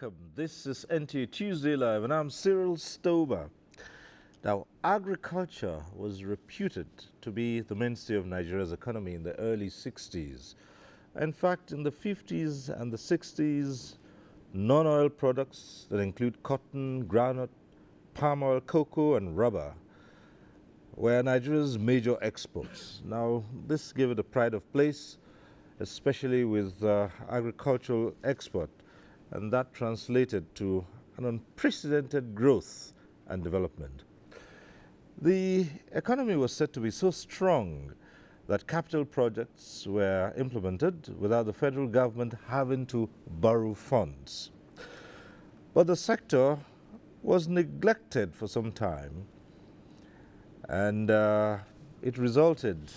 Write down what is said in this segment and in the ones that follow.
welcome. This is NTA Tuesday Live, and I'm Cyril Stober. Now, agriculture was reputed to be the mainstay of Nigeria's economy in the early 60s. In fact, in the 50s and the 60s, non-oil products that include cotton, groundnut, palm oil, cocoa, and rubber were Nigeria's major exports. Now, this gave it a pride of place, especially with agricultural export, and that translated to an unprecedented growth and development. The economy was said to be so strong that capital projects were implemented without the federal government having to borrow funds. But the sector was neglected for some time, and it resulted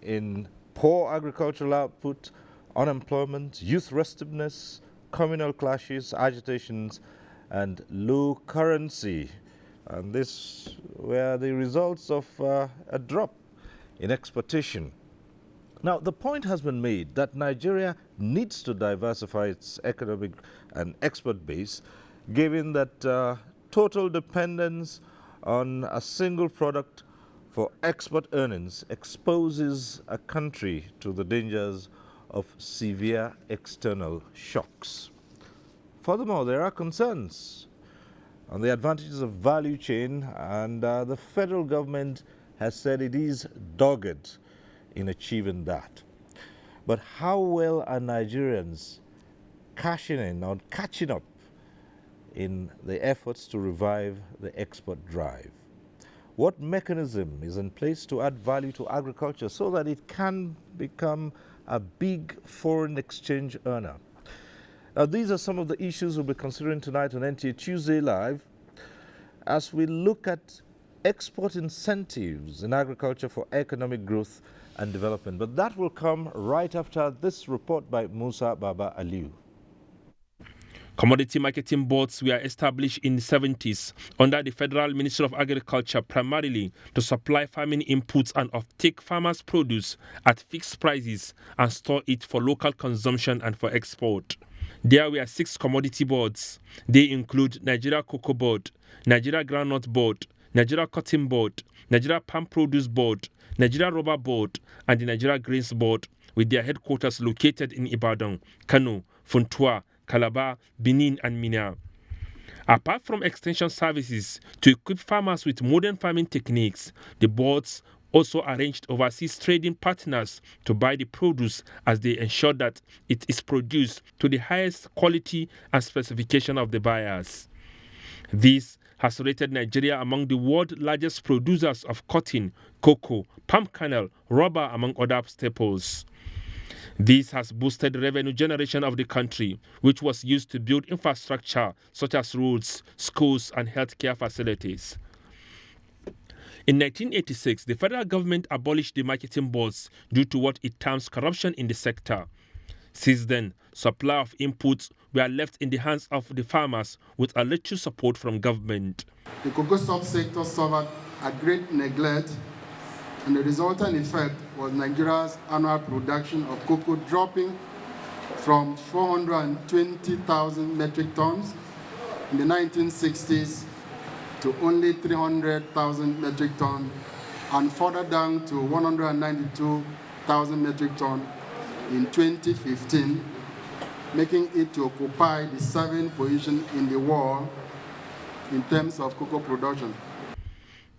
in poor agricultural output, unemployment, youth restiveness, communal clashes, agitations, and low currency. And these were the results of a drop in exportation. Now, the point has been made that Nigeria needs to diversify its economic and export base, given that total dependence on a single product for export earnings exposes a country to the dangers of severe external shocks. Furthermore, there are concerns on the advantages of value chain, and the federal government has said it is dogged in achieving that. But how well are Nigerians cashing in or catching up in the efforts to revive the export drive? What mechanism is in place to add value to agriculture so that it can become a big foreign exchange earner? Now, these are some of the issues we'll be considering tonight on NTA Tuesday Live as we look at export incentives in agriculture for economic growth and development. But that will come right after this report by Musa Baba Aliu. Commodity marketing boards were established in the 70s under the Federal Ministry of Agriculture primarily to supply farming inputs and offtake farmers' produce at fixed prices and store it for local consumption and for export. There were 6 commodity boards. They include Nigeria Cocoa Board, Nigeria Groundnut Board, Nigeria Cotton Board, Nigeria Palm Produce Board, Nigeria Rubber Board, and the Nigeria Grains Board, with their headquarters located in Ibadan, Kano, Funtua, Calabar, Benin, and Minna. Apart from extension services to equip farmers with modern farming techniques, the boards also arranged overseas trading partners to buy the produce as they ensure that it is produced to the highest quality and specification of the buyers. This has rated Nigeria among the world's largest producers of cotton, cocoa, palm kernel, rubber, among other staples. This has boosted revenue generation of the country, which was used to build infrastructure such as roads, schools, and healthcare facilities. In 1986, the federal government abolished the marketing boards due to what it terms corruption in the sector. Since then, supply of inputs were left in the hands of the farmers with a little support from government. The cocoa subsector suffered a great neglect, and the resultant effect was Nigeria's annual production of cocoa dropping from 420,000 metric tons in the 1960s to only 300,000 metric tons, and further down to 192,000 metric tons in 2015, making it to occupy the 7th position in the world in terms of cocoa production.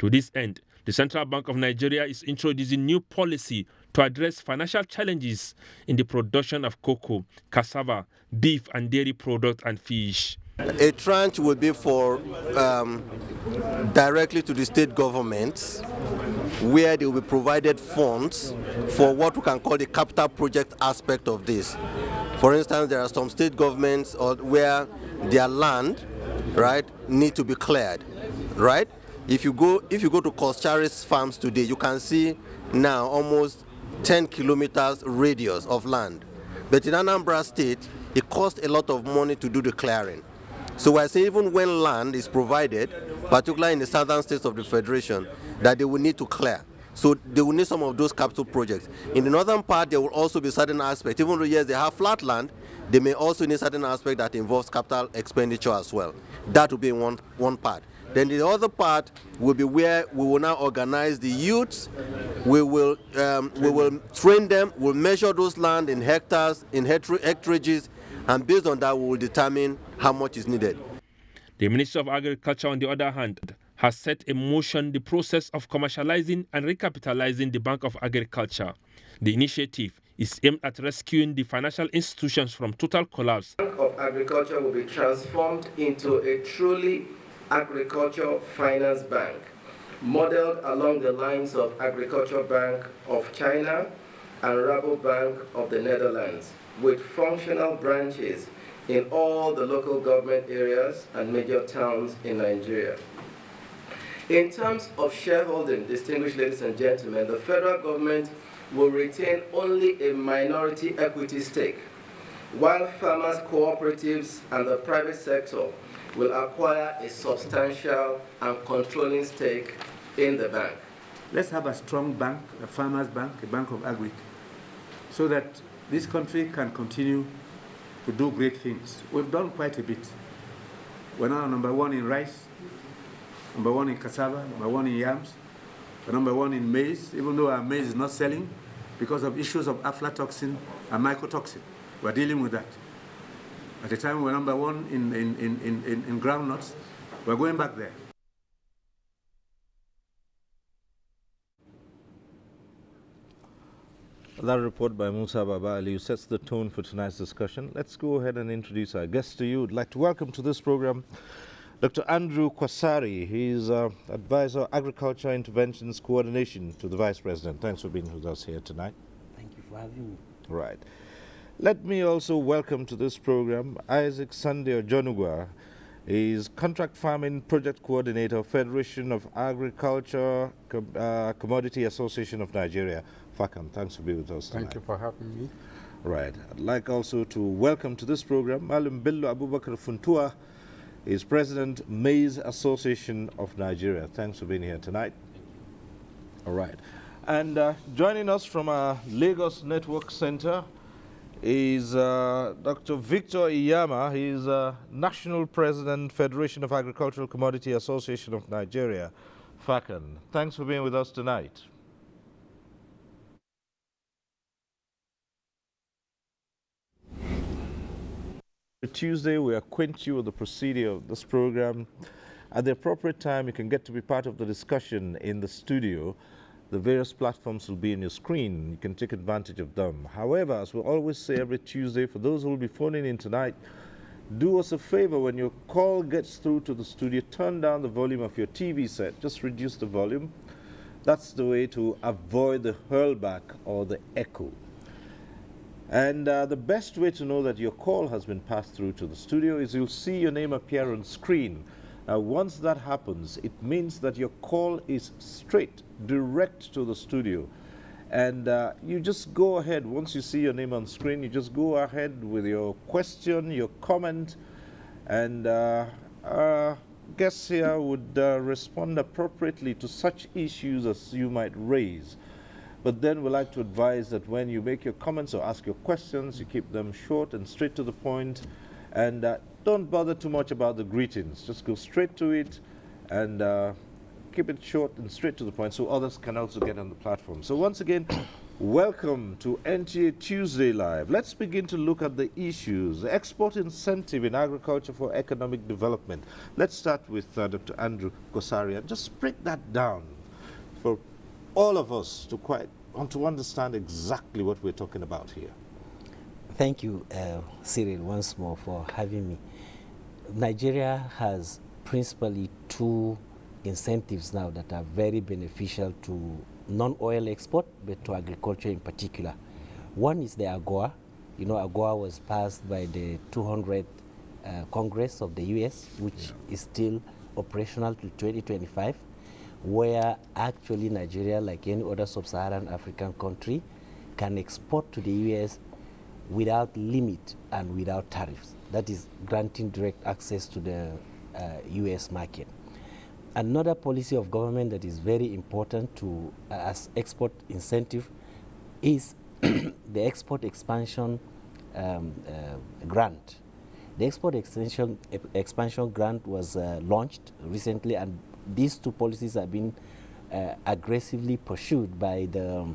To this end, the Central Bank of Nigeria is introducing new policy to address financial challenges in the production of cocoa, cassava, beef and dairy products, and fish. A tranche will be for directly to the state governments, where they will be provided funds for what we can call the capital project aspect of this. For instance, there are some state governments where their land, right, need to be cleared, right? If you go to Koscharis farms today, you can see now almost 10 kilometers radius of land. But in Anambra State, it costs a lot of money to do the clearing. So I say even when land is provided, particularly in the southern states of the Federation, that they will need to clear. So they will need some of those capital projects. In the northern part, there will also be certain aspects. Even though, yes, they have flat land, They may also need certain aspect that involves capital expenditure as well. That will be one part. Then the other part will be where we will now organize the youths. We will train them. We'll measure those land in hectares, in hectareages, and based on that, we will determine how much is needed. The Ministry of Agriculture, on the other hand, has set in motion the process of commercializing and recapitalizing the Bank of Agriculture. The initiative is aimed at rescuing the financial institutions from total collapse. The Bank of Agriculture will be transformed into a truly agriculture finance bank, modeled along the lines of Agriculture Bank of China and Rabobank of the Netherlands, with functional branches in all the local government areas and major towns in Nigeria. In terms of shareholding, distinguished ladies and gentlemen, the federal government will retain only a minority equity stake, while farmers' cooperatives and the private sector will acquire a substantial and controlling stake in the bank. Let's have a strong bank, a farmers' bank, a bank of agri, so that this country can continue to do great things. We've done quite a bit. We're now number one in rice, number one in cassava, number one in yams, we're number one in maize, even though our maize is not selling because of issues of aflatoxin and mycotoxin. We're dealing with that. At the time, we're number one in groundnuts. We're going back there. That report by Musa Baba Ali sets the tone for tonight's discussion. Let's go ahead and introduce our guest to you. I'd like to welcome to this program Dr. Andrew Kwasari. He's Advisor Agriculture Interventions Coordination to the Vice President. Thanks for being with us here tonight. Thank you for having me. Right. Let me also welcome to this program Isaac Sunday Ojonugwa. He's Contract Farming Project Coordinator, Federation of Agriculture Commodity Association of Nigeria. Fakan, thanks for being with us tonight. Thank you for having me. Right. I'd like also to welcome to this program Malam Bello Abubakar Funtua. He's President, Maize Association of Nigeria. Thanks for being here tonight. All right. And joining us from our Lagos Network Center is Dr. Victor Iyama. He's National President, Federation of Agricultural Commodity Association of Nigeria. Fakan, thanks for being with us tonight. Tuesday, we acquaint you with the procedure of this program. At the appropriate time, you can get to be part of the discussion in the studio. The various platforms will be on your screen. You can take advantage of them. However, as we always say every Tuesday, for those who will be phoning in tonight, do us a favor. When your call gets through to the studio, turn down the volume of your TV set. Just reduce the volume. That's the way to avoid the hurlback or the echo. And the best way to know that your call has been passed through to the studio is you'll see your name appear on screen. Now, once that happens, it means that your call is straight, direct to the studio. And you just go ahead. Once you see your name on screen, you just go ahead with your question, your comment, and our guests here would respond appropriately to such issues as you might raise. But then we like to advise that when you make your comments or ask your questions, you keep them short and straight to the point, and don't bother too much about the greetings. Just go straight to it and keep it short and straight to the point so others can also get on the platform. So once again, welcome to NTA Tuesday Live. Let's begin to look at the issues. The export incentive in agriculture for economic development. Let's start with Dr. Andrew Kwasari and just break that down for all of us to want to understand exactly what we're talking about here. Thank you, Cyril, once more for having me. Nigeria has principally two incentives now that are very beneficial to non-oil export, but to agriculture in particular. One is the AGOA. You know, AGOA was passed by the 200th Congress of the US, which is still operational till 2025. Where actually Nigeria, like any other sub-Saharan African country, can export to the US without limit and without tariffs. That is granting direct access to the US market. Another policy of government that is very important to as export incentive is the export expansion grant. The export expansion grant was launched recently, and these two policies have been aggressively pursued by the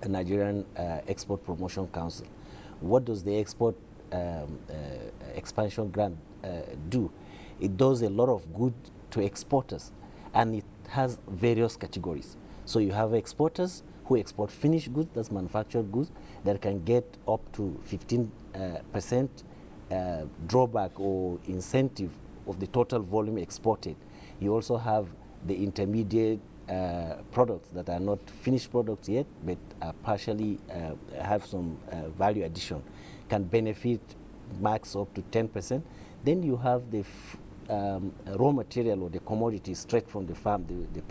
Nigerian Export Promotion Council. What does the export expansion grant do? It does a lot of good to exporters, and it has various categories. So you have exporters who export finished goods, that's manufactured goods, that can get up to 15% drawback or incentive of the total volume exported. You also have the intermediate products that are not finished products yet, but partially have some value addition, can benefit max up to 10%. Then you have the raw material or the commodity straight from the farm, the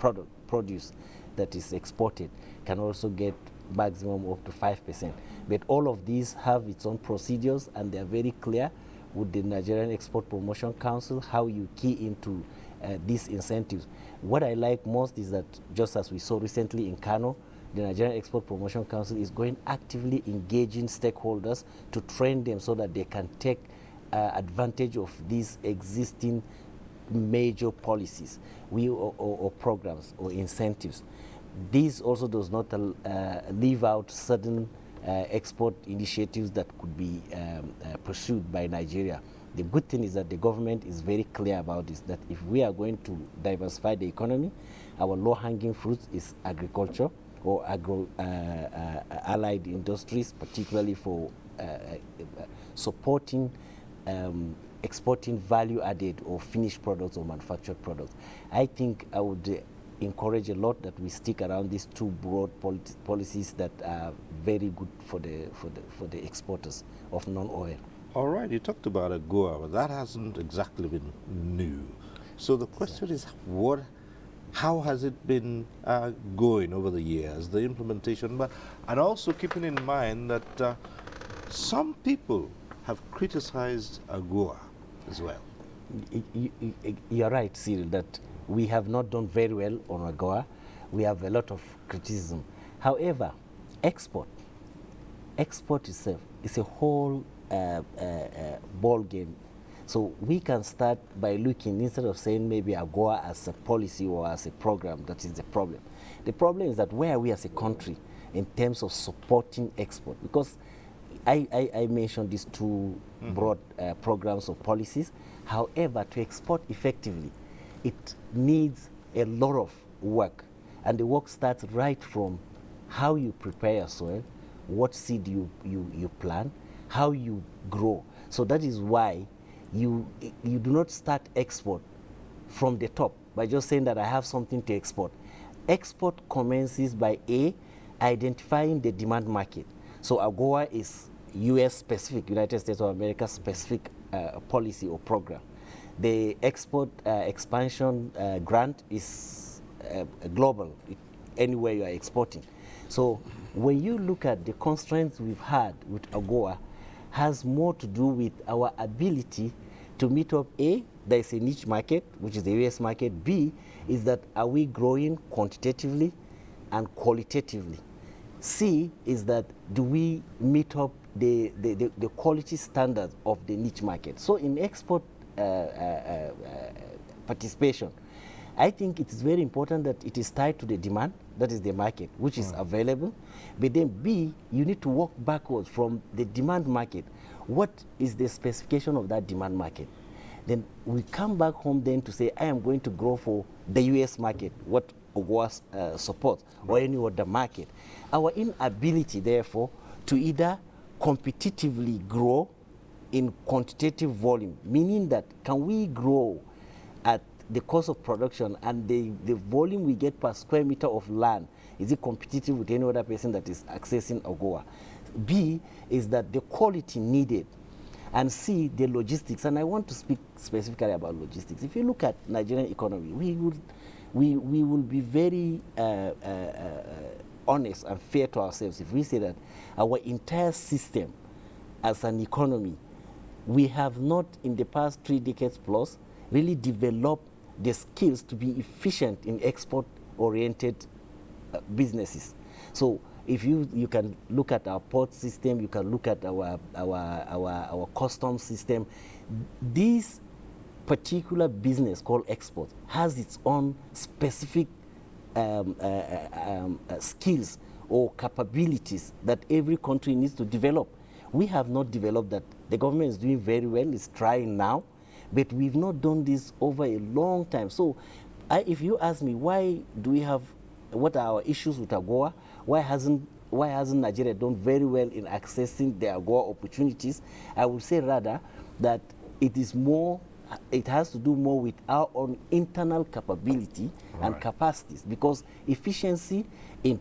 produce that is exported, can also get maximum up to 5%. But all of these have its own procedures, and they are very clear with the Nigerian Export Promotion Council how you key into these incentives. What I like most is that, just as we saw recently in Kano, the Nigerian Export Promotion Council is going actively engaging stakeholders to train them so that they can take advantage of these existing major policies or programs or incentives. This also does not leave out certain export initiatives that could be pursued by Nigeria. The good thing is that the government is very clear about this, that if we are going to diversify the economy, our low-hanging fruit is agriculture or agro-allied industries, particularly for supporting exporting value-added or finished products or manufactured products. I think I would encourage a lot that we stick around these two broad policies that are very good for the exporters of non-oil. All right, you talked about AGOA, but that hasn't exactly been new. So the question is, how has it been going over the years, the implementation, and also keeping in mind that some people have criticized AGOA as well. You're right, Cyril, that we have not done very well on AGOA. We have a lot of criticism. However, export itself is a whole ball game. So we can start by looking, instead of saying maybe AGOA as a policy or as a program, that is the problem. The problem is that where are we as a country in terms of supporting export? Because I mentioned these two broad programs or policies. However, to export effectively, it needs a lot of work. And the work starts right from how you prepare your soil, what seed you plant, how you grow. So that is why you do not start export from the top by just saying that I have something to export. Export commences by identifying the demand market. So AGOA is US specific, United States of America specific policy or program. The export expansion grant is global, anywhere you are exporting. So when you look at the constraints we've had with AGOA, has more to do with our ability to meet up. A, there is a niche market, which is the US market. B, is that are we growing quantitatively and qualitatively? C, is that do we meet up the quality standards of the niche market? So in export participation, I think it is very important that it is tied to the demand, that is the market, which is available. But then B, you need to work backwards from the demand market. What is the specification of that demand market? Then we come back home then to say, I am going to grow for the US market, what AGOA supports, or any other market. Our inability, therefore, to either competitively grow in quantitative volume, meaning that can we grow at the cost of production and the volume we get per square meter of land, is it competitive with any other person that is accessing AGOA? B, is that the quality needed. And C, the logistics. And I want to speak specifically about logistics. If you look at Nigerian economy, we will be very honest and fair to ourselves if we say that our entire system as an economy, we have not in the past 3 decades plus really developed the skills to be efficient in export-oriented businesses. So if you can look at our port system, you can look at our customs system. This particular business called export has its own specific skills or capabilities that every country needs to develop. We have not developed that. The government is doing very well, it's trying now, but we've not done this over a long time. So if you ask me, why do we have, what are our issues with AGOA? Why hasn't Nigeria done very well in accessing the AGOA opportunities? I would say rather that it has to do more with our own internal capability and capacities, because efficiency in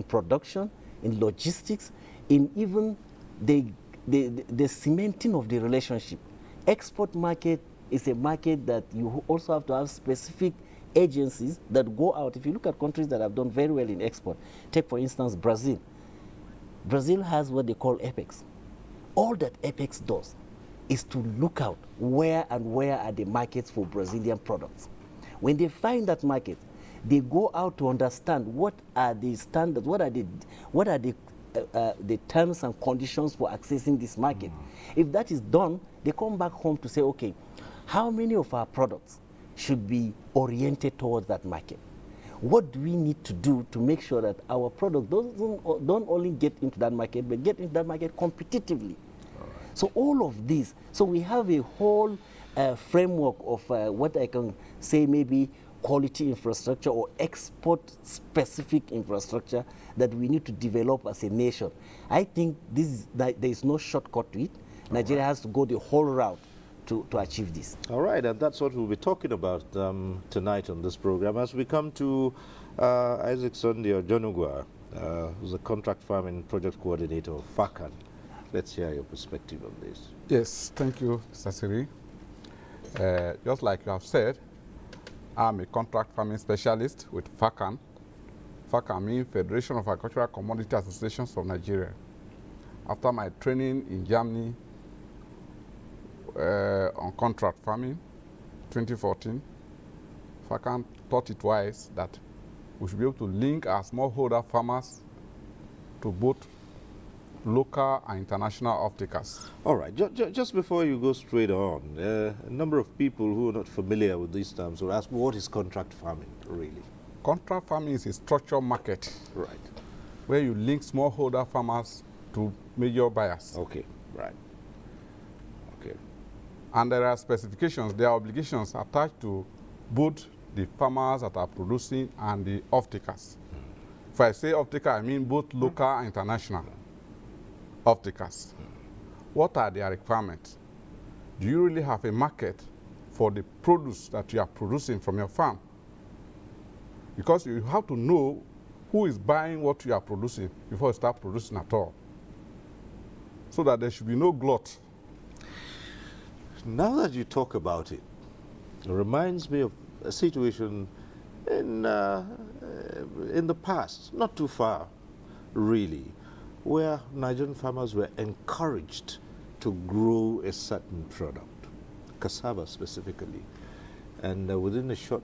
production, in logistics, in even the cementing of the relationship. Export market is a market that you also have to have specific agencies that go out. If you look at countries that have done very well in export, take for instance Brazil. Brazil has what they call Apex. All that Apex does is to look out where are the markets for Brazilian products. When they find that market, they go out to understand what are the standards, what are the terms and conditions for accessing this market. If that is done, they come back home to say, okay, how many of our products should be oriented towards that market? What do we need to do to make sure that our product don't only get into that market, but get into that market competitively? So all of this, so we have a whole framework of what I can say maybe quality infrastructure or export-specific infrastructure that we need to develop as a nation. I think there is no shortcut to it. Nigeria has to go the whole route to achieve this. All right, and that's what we'll be talking about tonight on this program as we come to Isaac Sunday Ojonugwa, who's a contract farming project coordinator of FACAN. Let's hear your perspective on this. Yes, thank you, Sasiri. Just like you have said, I'm a contract farming specialist with FACAN. FACAN means Federation of Agricultural Commodity Associations of Nigeria. After my training in Germany on contract farming, 2014, FACAN thought it wise that we should be able to link our smallholder farmers to both local and international off-takers. All right, just before you go straight on, a number of people who are not familiar with these terms will ask, what is contract farming, really? Contract farming is a structured market, right, where you link smallholder farmers to major buyers. Okay, right. Okay. And there are specifications, there are obligations attached to both the farmers that are producing and the off-takers. If I say off-taker, I mean both local and international off-takers. What are their requirements? Do you really have a market for the produce that you are producing from your farm? Because you have to know who is buying what you are producing before you start producing at all, so that there should be no glut. Now that you talk about it, it reminds me of a situation in the past, not too far, really, where Nigerian farmers were encouraged to grow a certain product, cassava specifically. And within a short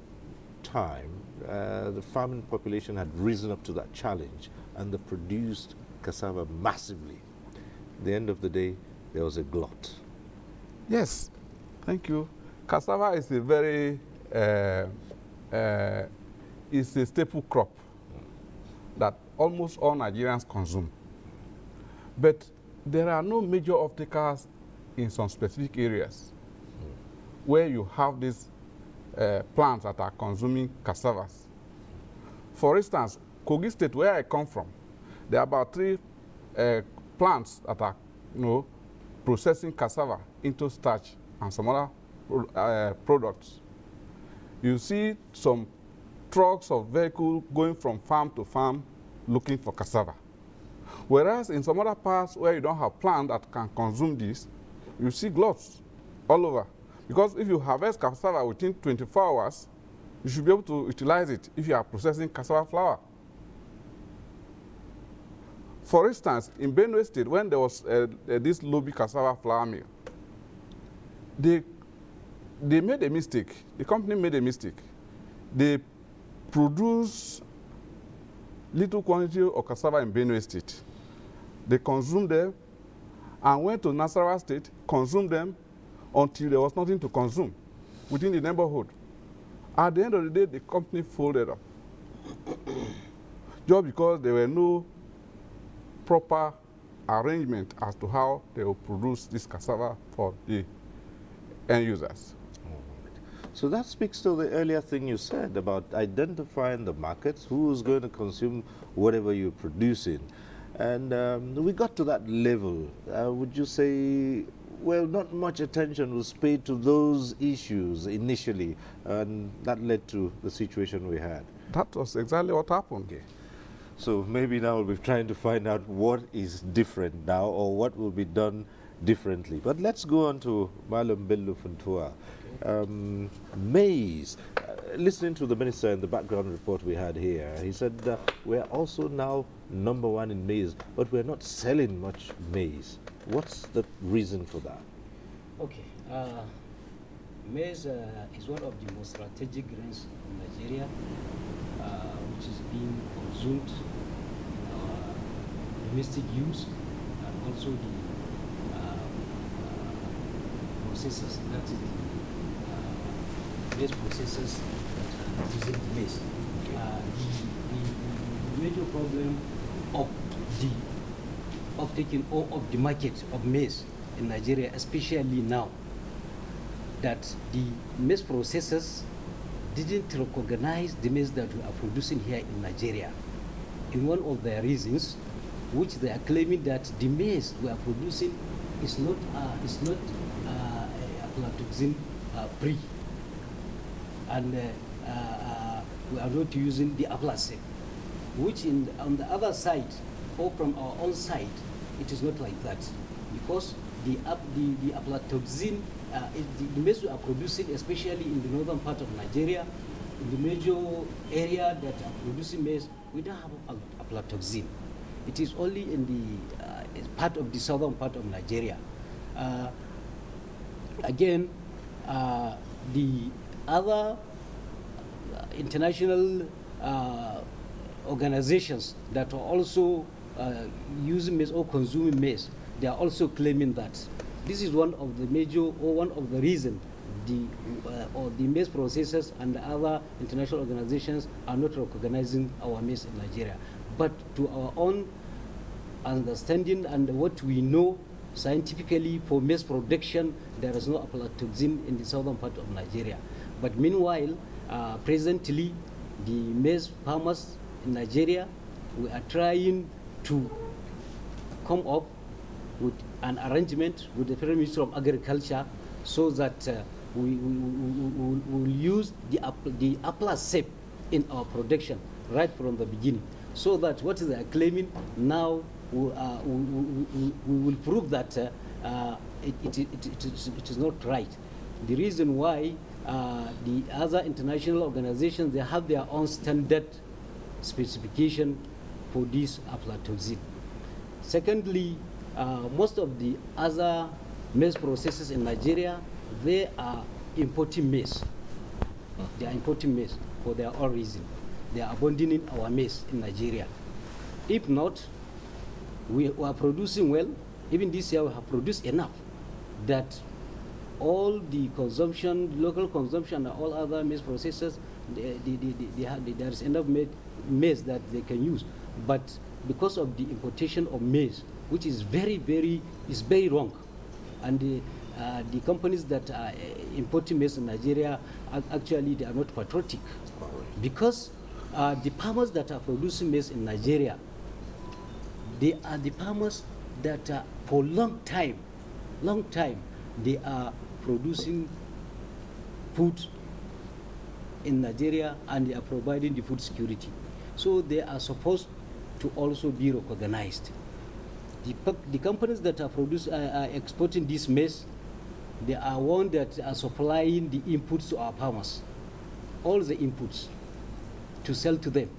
time, the farming population had risen up to that challenge, and they produced cassava massively. At the end of the day, there was a glut. Yes, thank you. Cassava is a very, it's a staple crop that almost all Nigerians consume. But there are no major off-takers in some specific areas where you have these plants that are consuming cassavas. For instance, Kogi State, where I come from, there are about 3 plants that are processing cassava into starch and some other products. You see some trucks of vehicles going from farm to farm looking for cassava. Whereas in some other parts where you don't have plants that can consume this, you see gluts all over. Because if you harvest cassava within 24 hours, you should be able to utilize it if you are processing cassava flour. For instance, in Benue State, when there was this Lobi cassava flour mill, they made a mistake. The company made a mistake. They produce little quantity of cassava in Benue State. They consumed them and went to Nasarawa State, consumed them until there was nothing to consume within the neighborhood. At the end of the day, the company folded up just because there were no proper arrangement as to how they will produce this cassava for the end users. So that speaks to the earlier thing you said about identifying the markets, who's going to consume whatever you're producing. And we got to that level. Would you say, well, not much attention was paid to those issues initially, and that led to the situation we had? That was exactly what happened. Okay. So maybe now we'll be trying to find out what is different now or what will be done differently. But let's go on to Malam Bello Funtua. Maize. Listening to the minister in the background report we had here, he said we're also now #1 in maize, but we're not selling much maize. What's the reason for that? Okay. Maize is one of the most strategic grains in Nigeria, which is being consumed in our domestic use and also the processors, that is the maize processors that are using the maize. The major problem of taking all of the market of maize in Nigeria, especially now, that the maize processors didn't recognize the maize that we are producing here in Nigeria. In one of their reasons, which they are claiming that the maize we are producing is not aflatoxin free, and we are not using the aflatoxin, which on the other side, or from our own side, it is not like that, because the aflatoxin, the maize we are producing, especially in the northern part of Nigeria, in the major area that are producing maize, we don't have aflatoxin. It is only in the part of the southern part of Nigeria. Again, the other international organizations that are also using maize or consuming maize, they are also claiming that this is one of the major, or one of the reasons the maize processors and the other international organizations are not recognizing our maize in Nigeria. But to our own understanding and what we know scientifically, for maize production, there is no aflatoxin in the southern part of Nigeria. But meanwhile, presently, the maize farmers in Nigeria, we are trying to come up with an arrangement with the Federal Ministry of Agriculture so that we will use the aflatoxin in our production right from the beginning, so that what they are claiming now we will prove that it is not right. The reason why the other international organizations, they have their own standard specification for this aflatoxin. Secondly, most of the other maize processors in Nigeria, they are importing maize. They are importing maize for their own reason. They are abandoning our maize in Nigeria. If not, we are producing well. Even this year we have produced enough that all the consumption, local consumption, and all other maize processors, there is enough maize that they can use. But because of the importation of maize, which is very wrong, and the companies that are importing maize in Nigeria, actually they are not patriotic, because the farmers that are producing maize in Nigeria, they are the farmers that are, for long time, they are producing food in Nigeria, and they are providing the food security. So they are supposed to also be recognized. The companies that are exporting this maize, they are ones that are supplying the inputs to our farmers, all the inputs to sell to them,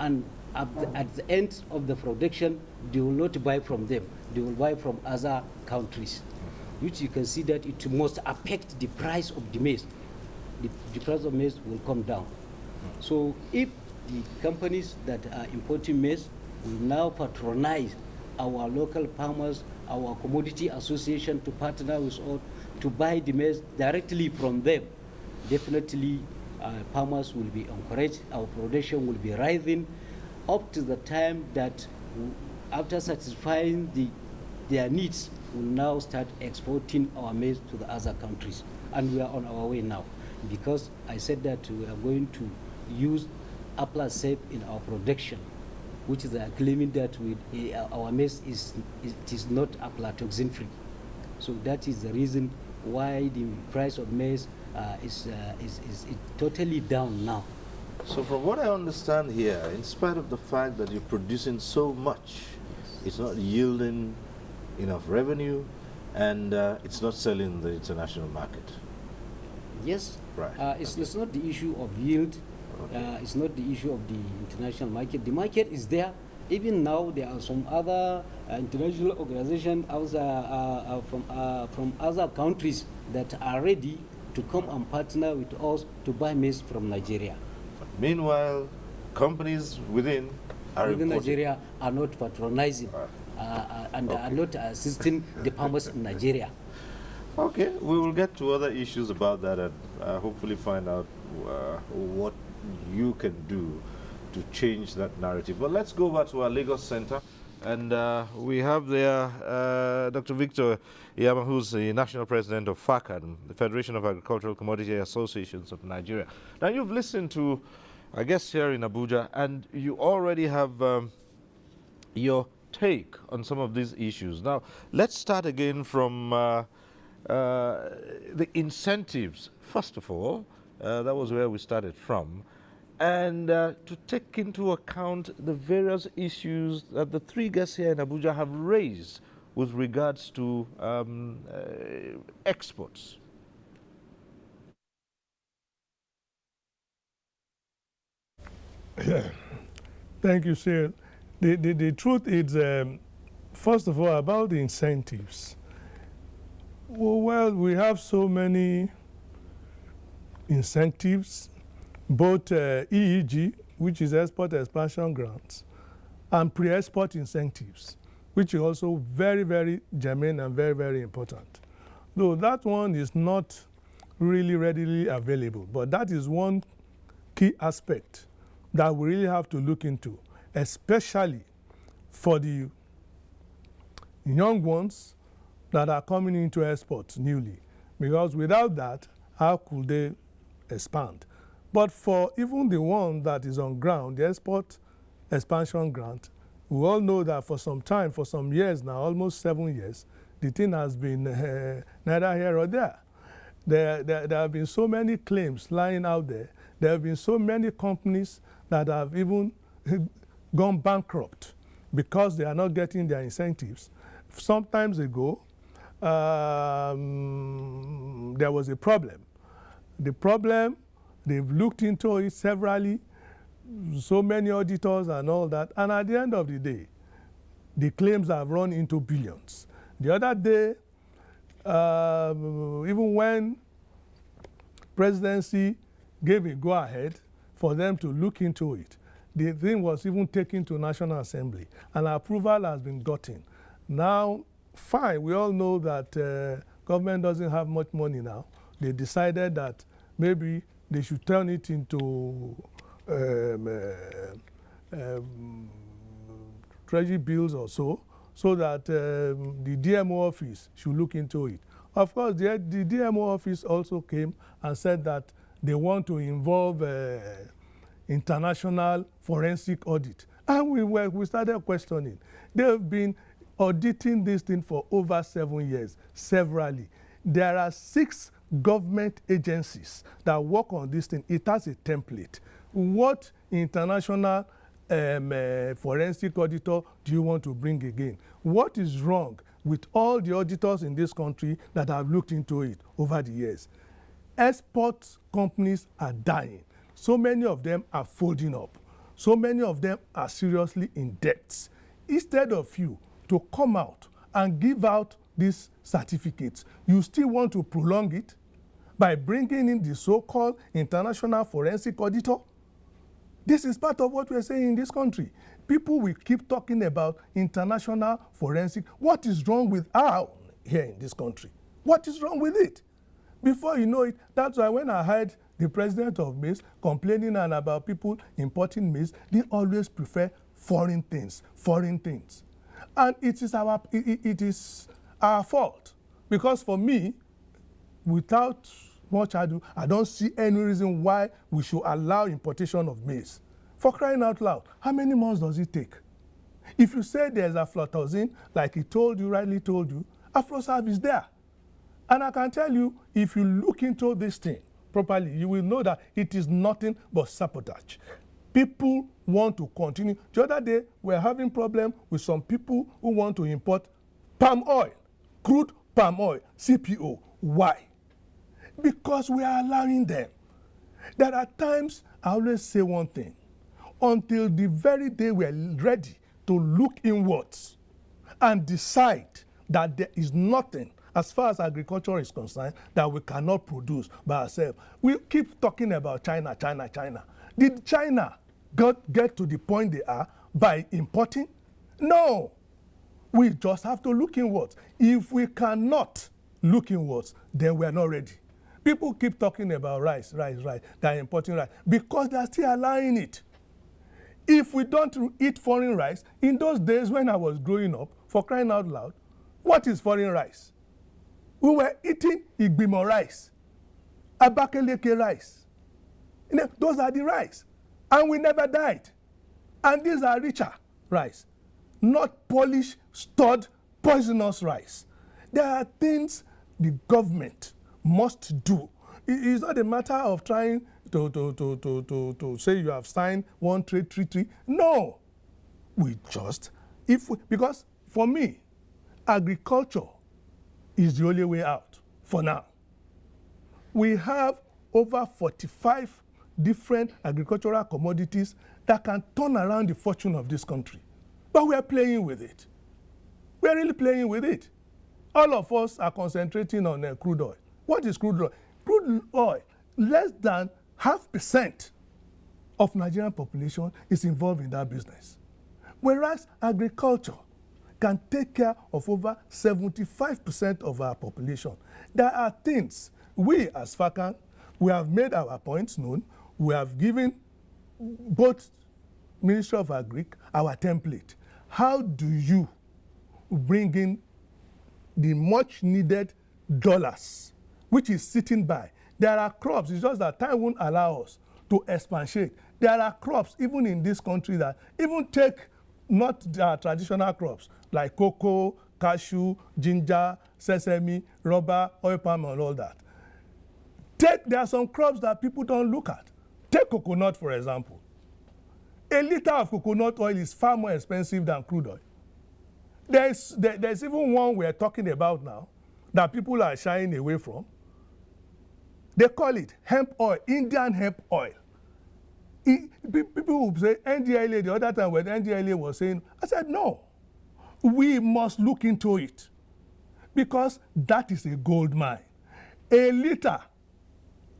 and at the end of the production, they will not buy from them, they will buy from other countries, which you can see that it must affect the price of the maize. The price of maize will come down. So if the companies that are importing maize will now patronize our local farmers, our commodity association to partner with us to buy the maize directly from them. Definitely, farmers will be encouraged, our production will be rising up to the time that after satisfying their needs, we'll now start exporting our maize to the other countries. And we are on our way now, because I said that we are going to use Apla Safe in our production, which is claiming that our maize is not aflatoxin free. So that is the reason why the price of maize is totally down now. So from what I understand here, in spite of the fact that you're producing so much, it's not yielding enough revenue, and it's not selling in the international market. Yes, right. It's not the issue of yield. Okay. It's not the issue of the international market. The market is there. Even now, there are some other international organizations from other countries that are ready to come and partner with us to buy maize from Nigeria. Meanwhile, companies within Nigeria are not patronizing and are not assisting the farmers in Nigeria. Okay, we will get to other issues about that and hopefully find out what you can do to change that narrative. But let's go back to our Lagos Center. And we have there Dr. Victor Iyama, who's the National President of FACAN, the Federation of Agricultural Commodity Associations of Nigeria. Now, you've listened to, I guess, here in Abuja, and you already have your take on some of these issues. Now, let's start again from the incentives. First of all, that was where we started from. And to take into account the various issues that the three guests here in Abuja have raised with regards to exports. Thank you, Cyril. The truth is, first of all, about the incentives. Well, we have so many incentives, both EEG, which is export expansion grants, and pre-export incentives, which is also very, very germane and very, very important. Though that one is not really readily available, but that is one key aspect that we really have to look into, especially for the young ones that are coming into exports newly, because without that, how could they expand? But for even the one that is on ground, the export expansion grant, we all know that for some time, for some years now, almost 7 years, the thing has been neither here or there. There have been so many claims lying out there. There have been so many companies that have even gone bankrupt because they are not getting their incentives. Some time ago, there was a problem. The problem, they've looked into it severally, so many auditors and all that, and at the end of the day, the claims have run into billions. The other day, even when presidency gave a go-ahead for them to look into it, the thing was even taken to National Assembly, and approval has been gotten. Now, fine, we all know that government doesn't have much money now. They decided that maybe they should turn it into treasury bills or so that the DMO office should look into it. Of course, the DMO office also came and said that they want to involve international forensic audit. And we started questioning. They've been auditing this thing for over 7 years, severally. There are 6 government agencies that work on this thing. It has a template. What international forensic auditor do you want to bring again? What is wrong with all the auditors in this country that have looked into it over the years? Export companies are dying. So many of them are folding up. So many of them are seriously in debt. Instead of you to come out and give out these certificates, you still want to prolong it by bringing in the so-called international forensic auditor? This is part of what we're saying in this country. People will keep talking about international forensic. What is wrong with our here in this country? What is wrong with it? Before you know it, that's why when I heard the president of maize complaining about people importing maize, they always prefer foreign things. And it is our fault. Because for me, without much ado, I don't see any reason why we should allow importation of maize. For crying out loud, how many months does it take? If you say there's aflatoxin, like he rightly told you, aflosav is there. And I can tell you, if you look into this thing properly, you will know that it is nothing but sabotage. People want to continue. The other day, we're having problem with some people who want to import palm oil, crude palm oil, CPO. Why? Because we are allowing them. There are times, I always say one thing, until the very day we are ready to look inwards and decide that there is nothing, as far as agriculture is concerned, that we cannot produce by ourselves. We keep talking about China. Did China get to the point they are by importing? No. We just have to look inwards. If we cannot look inwards, then we are not ready. People keep talking about rice. They're importing rice because they're still allowing it. If we don't eat foreign rice, in those days when I was growing up, for crying out loud, what is foreign rice? We were eating Igbimo rice, Abakaleke rice. Those are the rice. And we never died. And these are richer rice, not polished, stored, poisonous rice. There are things the government must do. It's not a matter of trying to say you have signed one trade treaty. No. Because for me, agriculture is the only way out for now. We have over 45 different agricultural commodities that can turn around the fortune of this country. But we are playing with it. We are really playing with it. All of us are concentrating on crude oil. What is crude oil? Crude oil, less than 0.5% of Nigerian population is involved in that business. Whereas agriculture can take care of over 75% of our population. There are things we as FACAN, we have made our points known. We have given both Ministry of Agric our template. How do you bring in the much needed dollars, which is sitting by? There are crops, it's just that time won't allow us to expatiate. There are crops, even in this country, that even take not their traditional crops, like cocoa, cashew, ginger, sesame, rubber, oil palm, and all that. There are some crops that people don't look at. Take coconut, for example. A liter of coconut oil is far more expensive than crude oil. There's even one we're talking about now that people are shying away from. They call it hemp oil, Indian hemp oil. People will say NDLA, the other time when NDLA was saying, I said, no, we must look into it because that is a gold mine. A liter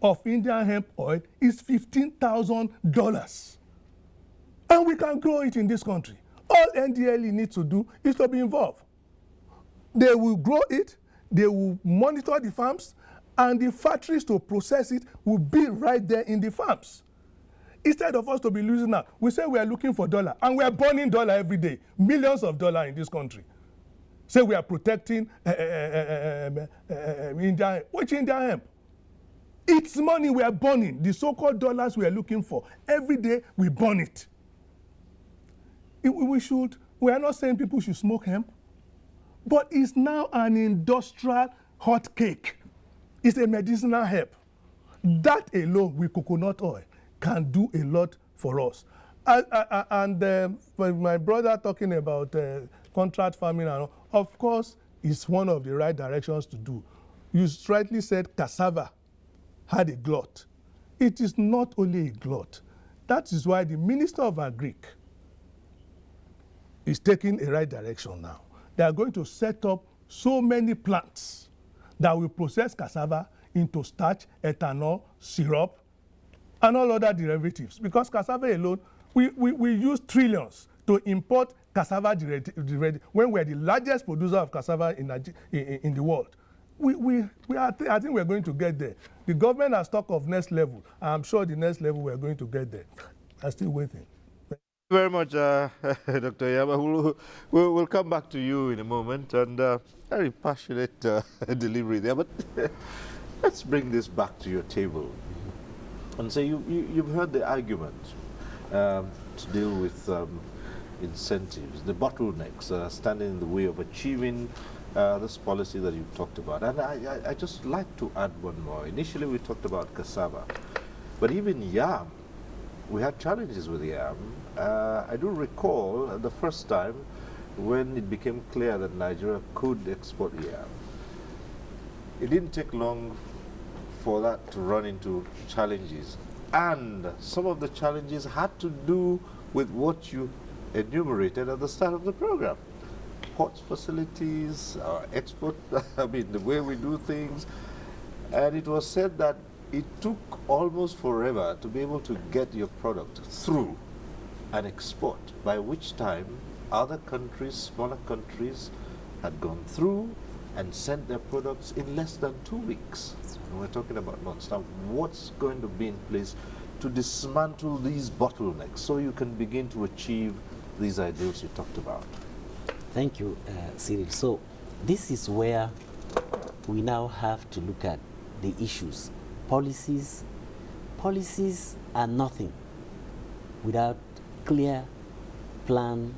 of Indian hemp oil is $15,000. And we can grow it in this country. All NDLE needs to do is to be involved. They will grow it, they will monitor the farms, and the factories to process it will be right there in the farms. Instead of us to be losing out, we say we are looking for dollar, and we are burning dollar every day, millions of dollars in this country. Say we are protecting Indian, which Indian hemp? It's money we are burning, the so-called dollars we are looking for. Every day we burn it. We are not saying people should smoke hemp, but it's now an industrial hot cake. It's a medicinal herb. That alone with coconut oil can do a lot for us. And my brother talking about contract farming, and all, of course, it's one of the right directions to do. You rightly said cassava had a glut. It is not only a glut. That is why the Minister of Agric is taking a right direction now. They are going to set up so many plants that will process cassava into starch, ethanol, syrup, and all other derivatives. Because cassava alone, we use trillions to import cassava derivatives when we're the largest producer of cassava in the world. I think we're going to get there. The government has talked of next level. I'm sure the next level we're going to get there. I'm still waiting. Thank you very much, Dr. Yama. We'll come back to you in a moment, and very passionate delivery there. But let's bring this back to your table and say you've heard the argument to deal with incentives, the bottlenecks standing in the way of achieving this policy that you've talked about. And I just like to add one more. Initially, we talked about cassava, but even yam, we had challenges with yam. I do recall the first time when it became clear that Nigeria could export yam. It didn't take long for that to run into challenges. And some of the challenges had to do with what you enumerated at the start of the program. Port facilities, export, I mean, the way we do things. And it was said that it took almost forever to be able to get your product through and export, by which time other countries, smaller countries, had gone through and sent their products in less than 2 weeks. And we're talking about months. Now, what's going to be in place to dismantle these bottlenecks so you can begin to achieve these ideals you talked about? Thank you, Cyril. So this is where we now have to look at the issues. Policies are nothing without clear plan,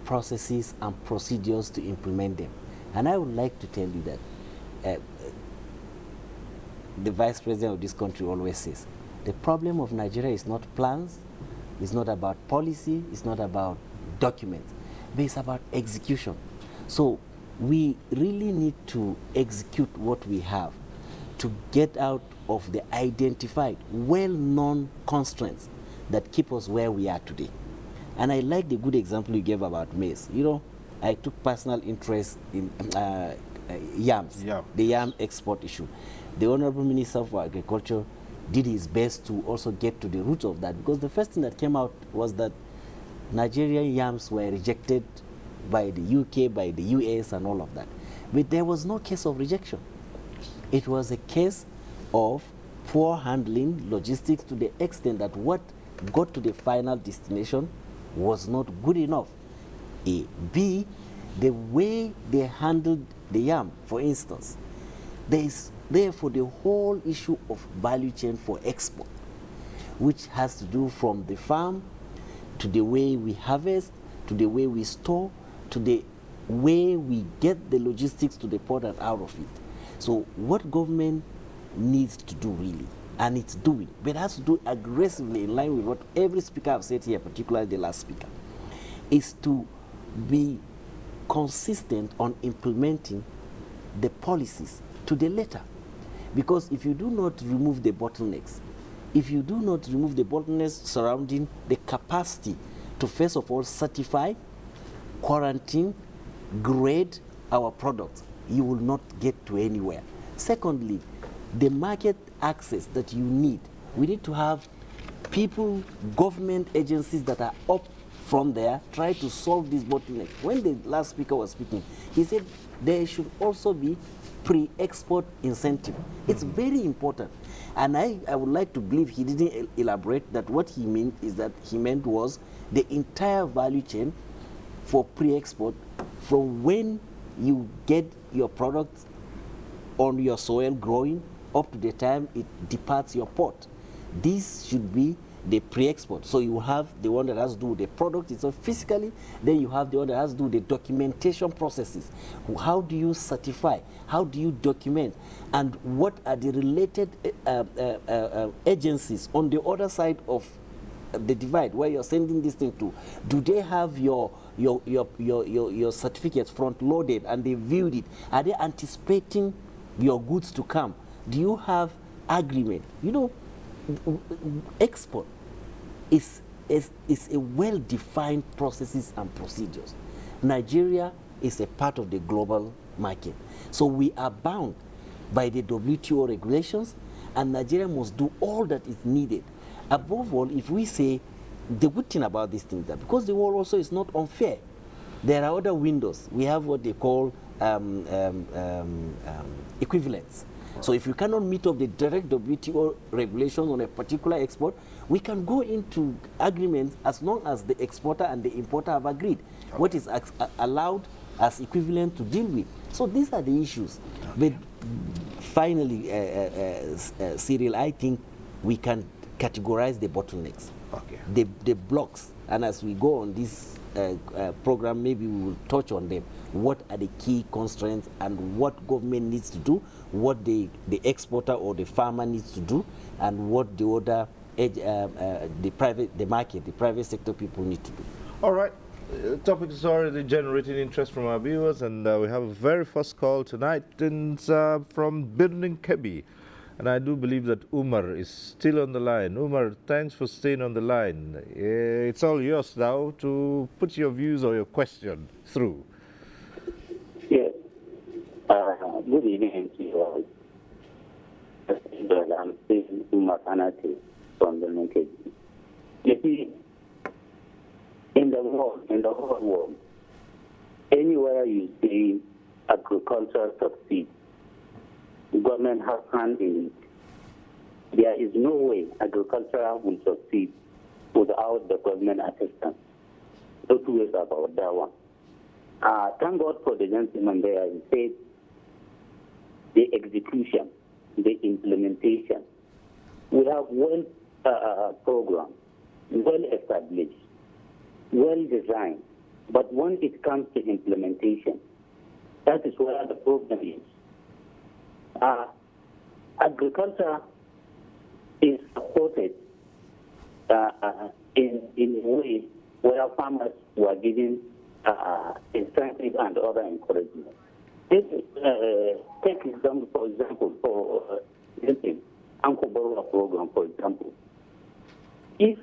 processes, and procedures to implement them. And I would like to tell you that the Vice President of this country always says, the problem of Nigeria is not plans, it's not about policy, it's not about documents, but it's about execution. So we really need to execute what we have to get out of the identified, well-known constraints that keep us where we are today. And I like the good example you gave about maize. You know, I took personal interest in yams, the yam export issue. The Honorable Minister for Agriculture did his best to also get to the root of that, because the first thing that came out was that Nigerian yams were rejected by the UK, by the US, and all of that. But there was no case of rejection. It was a case of poor handling, logistics, to the extent that what got to the final destination was not good enough. A. B, the way they handled the yam, for instance, there is therefore the whole issue of value chain for export, which has to do from the farm to the way we harvest, to the way we store, to the way we get the logistics to the port and out of it. So what government needs to do really, and it's doing, but it has to do aggressively in line with what every speaker has said here, particularly the last speaker, is to be consistent on implementing the policies to the letter. Because if you do not remove the bottlenecks, if you do not remove the bottlenecks surrounding the capacity to first of all certify, quarantine, grade our products, you will not get to anywhere. Secondly, the market access that you need. We need to have people, government agencies that are up from there, try to solve this bottleneck. When the last speaker was speaking, he said there should also be pre-export incentive. It's very important. And I would like to believe he didn't elaborate that what he meant is that he meant was the entire value chain for pre-export, from when you get your product on your soil growing up to the time it departs your port. This should be the pre-export. So you have the one that has to do with the product itself physically, then you have the one that has to do with the documentation processes. How do you certify? How do you document? And what are the related agencies on the other side of the divide where you're sending this thing to? Do they have your certificates front loaded and they viewed it? Are they anticipating your goods to come? Do you have agreement? You know, export is a well-defined processes and procedures. Nigeria is a part of the global market. So we are bound by the WTO regulations, and Nigeria must do all that is needed. Above all, if we say the good thing about these things, that because the world also is not unfair, there are other windows. We have what they call equivalence. So if you cannot meet up the direct WTO regulations on a particular export, we can go into agreements as long as the exporter and the importer have agreed what is allowed as equivalent to deal with. So these are the issues. But finally, Cyril, I think we can categorize the bottlenecks, the blocks, and as we go on this program, maybe we will touch on them. What are the key constraints and what government needs to do, what the exporter or the farmer needs to do, and what the other the private sector people need to do. All right. Topic is already generating interest from our viewers, and we have a very first call tonight, and from Birnin Kebi. And I do believe that Umar is still on the line. Umar, thanks for staying on the line. It's all yours now to put your views or your question through. Yes. Good evening to you all. I'm saying Umar Anati from the NTA. You see, in the whole world, anywhere you see agriculture succeed, government has hand in it. There is no way agriculture will succeed without the government assistance. No two ways about that one. Thank God for the gentleman there. He said the execution, the implementation. We have well programmed, well established, well designed, but when it comes to implementation, that is where the problem is. Agriculture is supported in a way where farmers were given incentive and other encouragement. Take example, for example, for the Uncle Borrower program, for example. If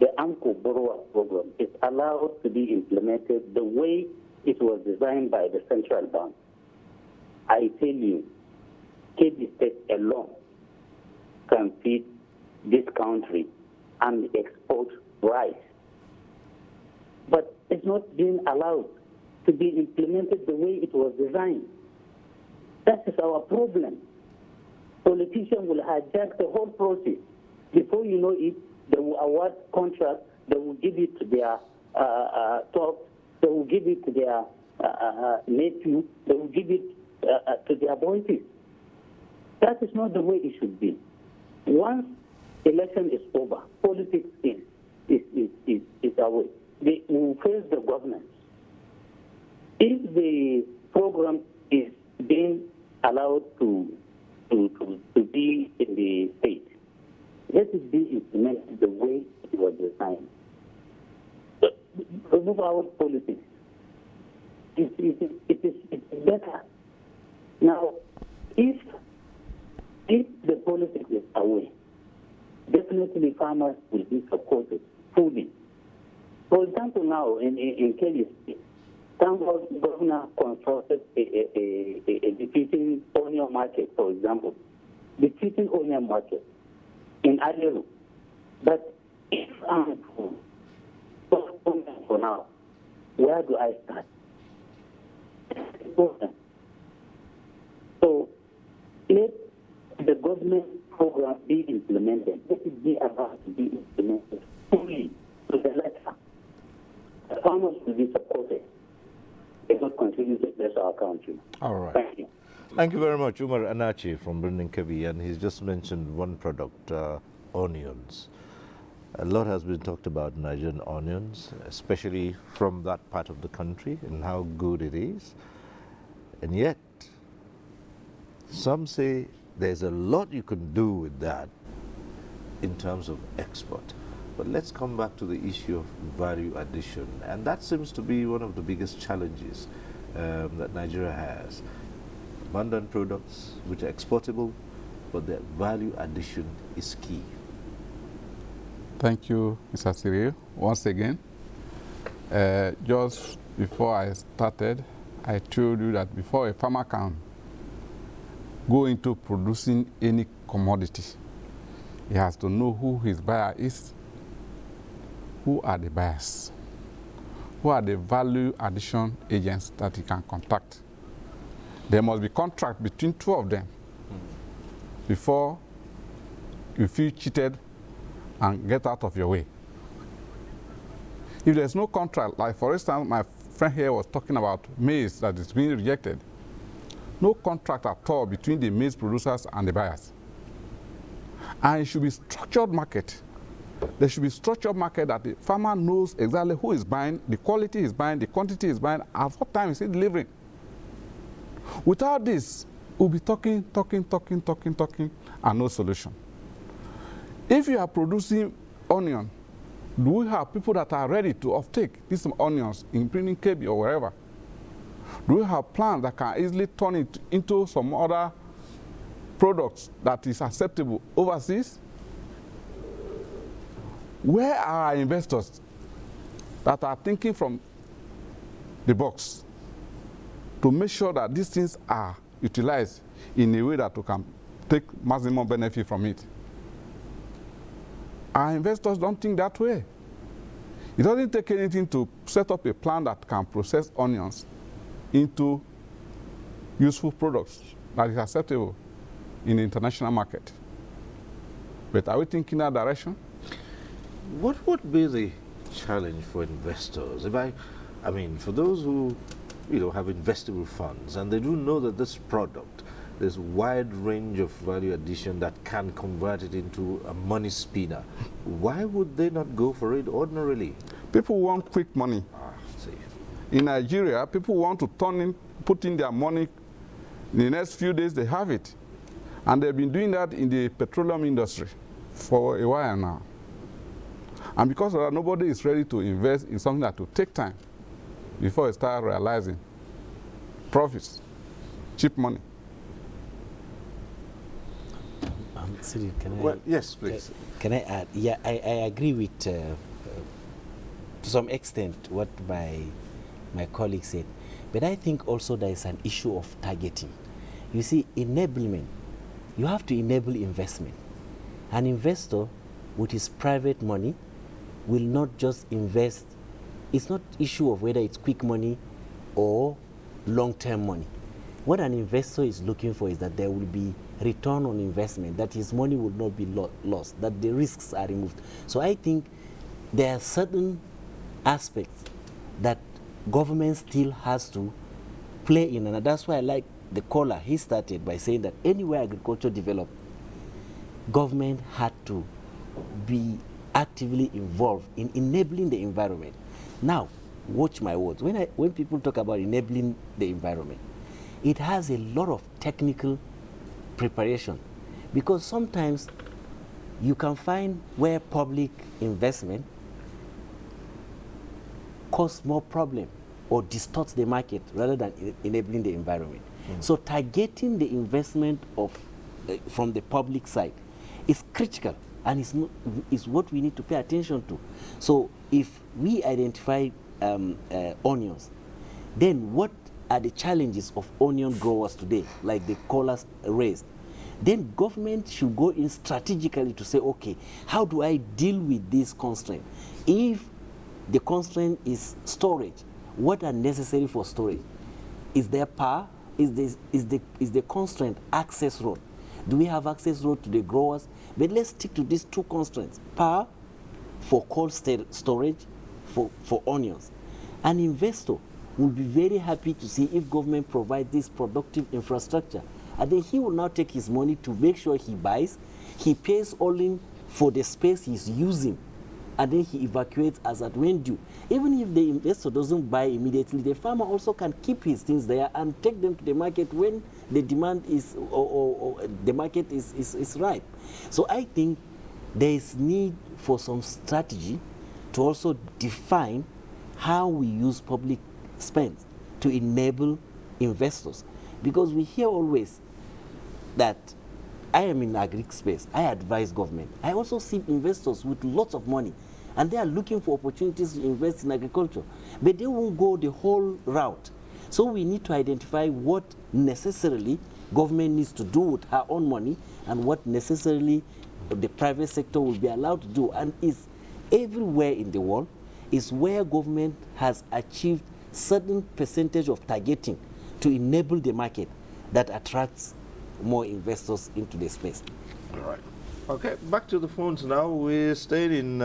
the Uncle Borrower program is allowed to be implemented the way it was designed by the central bank, I tell you, Kebbi State alone can feed this country and export rice. But it's not being allowed to be implemented the way it was designed. That is our problem. Politicians will hijack the whole process. Before you know it, they will award contracts, they will give it to their top, they will give it to their nephew, they will give it to their boys. That is not the way it should be. Once election is over, politics is away. They will face the government. If the program is being allowed to be in the state, let it be implemented the way it was designed. Remove out politics. It is better. Now, if the politics is away, definitely farmers will be supported fully. For example, now in Kebbi State, the governor constructed a defeating onion market, for example. Defeating onion market in Aliru. But if I'm for now, where do I start? So let the government program be implemented. Let it be about to be implemented fully to the letter. The farmers will be supported. They will continue to bless our country. All right. Thank you. Thank you very much, Umar Anachi from Birnin Kebi, and he's just mentioned one product, onions. A lot has been talked about Nigerian onions, especially from that part of the country and how good it is. And yet, some say there's a lot you can do with that in terms of export. But let's come back to the issue of value addition. And that seems to be one of the biggest challenges that Nigeria has. Abundant products which are exportable, but their value addition is key. Thank you, Mr. Cyril, once again. Just before I started, I told you that before a farmer can go into producing any commodity, he has to know who his buyer is, who are the buyers, who are the value addition agents that he can contact. There must be contract between two of them before you feel cheated and get out of your way. If there's no contract, like for instance, my friend here was talking about maize that is being rejected, no contract at all between the maize producers and the buyers. And it should be structured market. There should be structured market that the farmer knows exactly who is buying, the quality is buying, the quantity is buying, at what time is he delivering. Without this, we'll be talking, and no solution. If you are producing onion, do we have people that are ready to offtake these onions in Printing KB or wherever? Do we have plants that can easily turn it into some other products that is acceptable overseas? Where are our investors that are thinking from the box to make sure that these things are utilized in a way that we can take maximum benefit from it? Our investors don't think that way. It doesn't take anything to set up a plant that can process onions into useful products that is acceptable in the international market. But are we thinking that direction? What would be the challenge for investors? I mean, for those who, have investable funds and they do know that this product, there's a wide range of value addition that can convert it into a money spinner, why would they not go for it ordinarily? People want quick money. In Nigeria, people want to put in their money. In the next few days, they have it. And they've been doing that in the petroleum industry for a while now. And because of that, nobody is ready to invest in something that will take time before they start realizing profits, cheap money. Cyril, yes, please. Can I add? Yeah, I agree with, to some extent, what my colleague said. But I think also there is an issue of targeting. You see, enablement, you have to enable investment. An investor with his private money will not just invest. It's not issue of whether it's quick money or long-term money. What an investor is looking for is that there will be return on investment, that his money will not be lost, that the risks are removed. So I think there are certain aspects that government still has to play in, and that's why I like the caller. He started by saying that anywhere agriculture developed, government had to be actively involved in enabling the environment. Now, watch my words. When people talk about enabling the environment, it has a lot of technical preparation, because sometimes you can find where public investment causes more problem or distorts the market rather than enabling the environment. So targeting the investment from the public side is critical, and is what we need to pay attention to. So if we identify onions, then what are the challenges of onion growers today, like the callers raised? Then government should go in strategically to say, okay, how do I deal with this constraint? If the constraint is storage, what are necessary for storage? Is there power? Is the constraint access road? Do we have access road to the growers? But let's stick to these two constraints: power for cold storage for onions. An investor will be very happy to see if government provides this productive infrastructure. And then he will now take his money to make sure he buys, he pays only for the space he's using, and then he evacuates as at when due. Even if the investor doesn't buy immediately, the farmer also can keep his things there and take them to the market when the demand is, or the market is ripe. So I think there is need for some strategy to also define how we use public spend to enable investors. Because we hear always that I am in agri space, I advise government. I also see investors with lots of money, and they are looking for opportunities to invest in agriculture, but they won't go the whole route. So we need to identify what necessarily government needs to do with her own money and what necessarily the private sector will be allowed to do, and is everywhere in the world, is where government has achieved certain percentage of targeting to enable the market that attracts more investors into the space. All right. Okay, back to the phones now. We stayed in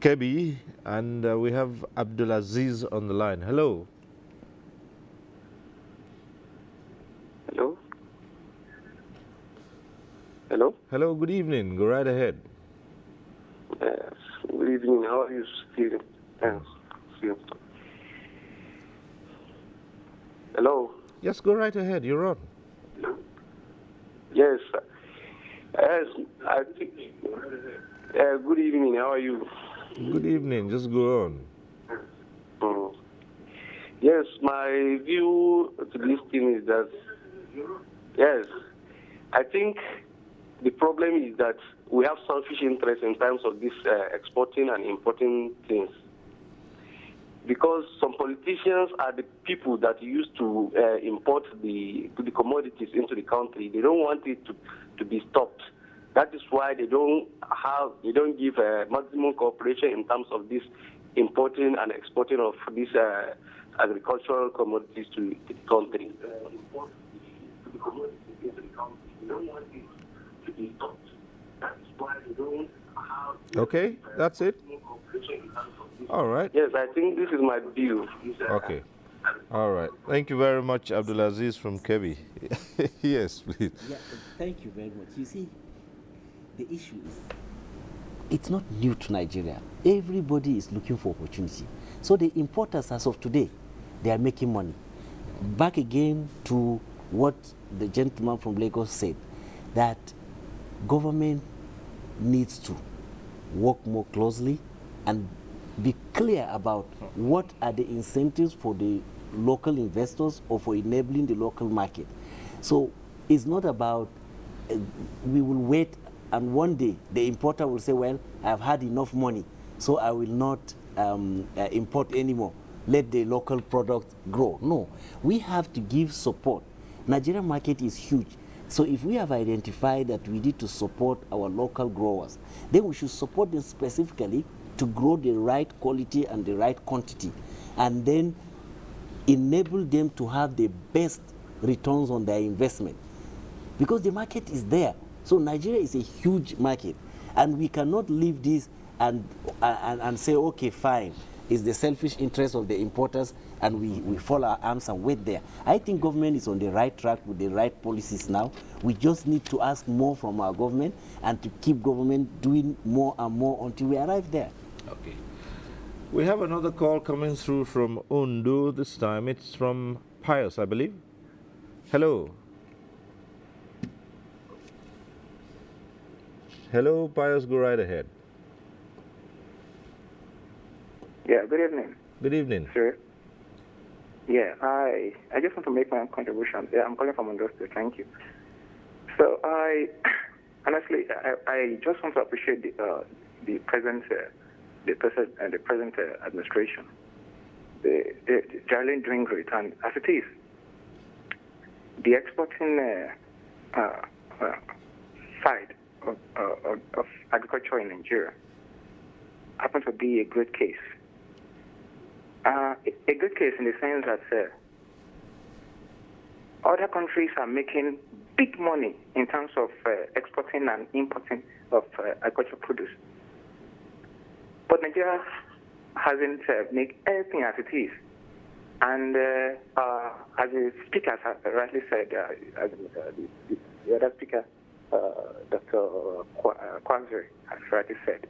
Kebbi, and we have Abdulaziz on the line. Hello. Hello? Hello? Hello, good evening. Go right ahead. Yes. Good evening. How are you, Stephen? Yes. Hello? Yes, go right ahead. You're on. Yes. Yes. Good evening. How are you? Good evening. Just go on. Yes, my view to this thing is that, yes, I think the problem is that we have selfish interest in terms of this exporting and importing things. Because some politicians are the people that used to import the commodities into the country. They don't want it to be stopped. That is why they don't give maximum cooperation in terms of this importing and exporting of these agricultural commodities to the country. Okay, that's it. All right. Yes, I think this is my view. Okay. All right. Thank you very much, Abdulaziz from Kebbi. Yes, please. Yeah, thank you very much. You see, the issue is, it's not new to Nigeria. Everybody is looking for opportunity. So the importers, as of today, they are making money. Back again to what the gentleman from Lagos said, that government needs to work more closely and be clear about what are the incentives for the local investors or for enabling the local market. So it's not about we will wait and one day the importer will say, well, I've had enough money, so I will not import anymore. Let the local product grow. No, we have to give support. Nigerian market is huge. So if we have identified that we need to support our local growers, then we should support them specifically to grow the right quality and the right quantity, and then enable them to have the best returns on their investment. Because the market is there. So Nigeria is a huge market, and we cannot leave this and say, okay, fine, it's the selfish interest of the importers, and we fall our arms and wait there. I think government is on the right track with the right policies now. We just need to ask more from our government and to keep government doing more and more until we arrive there. Okay. We have another call coming through from Ondo this time. It's from Pius, I believe. Hello. Hello, Pius, go right ahead. Yeah, good evening. Good evening. Sir. Yeah, I just want to make my own contribution. Yeah, I'm calling from Ondo State. Thank you. So honestly, I just want to appreciate the present administration. They're generally doing great, and as it is, the exporting side of agriculture in Nigeria happens to be a good case. A good case in the sense that other countries are making big money in terms of exporting and importing of agricultural produce. But Nigeria hasn't made anything as it is. And as the speaker has rightly said, as the other speaker, Dr. Kwanzari has rightly said,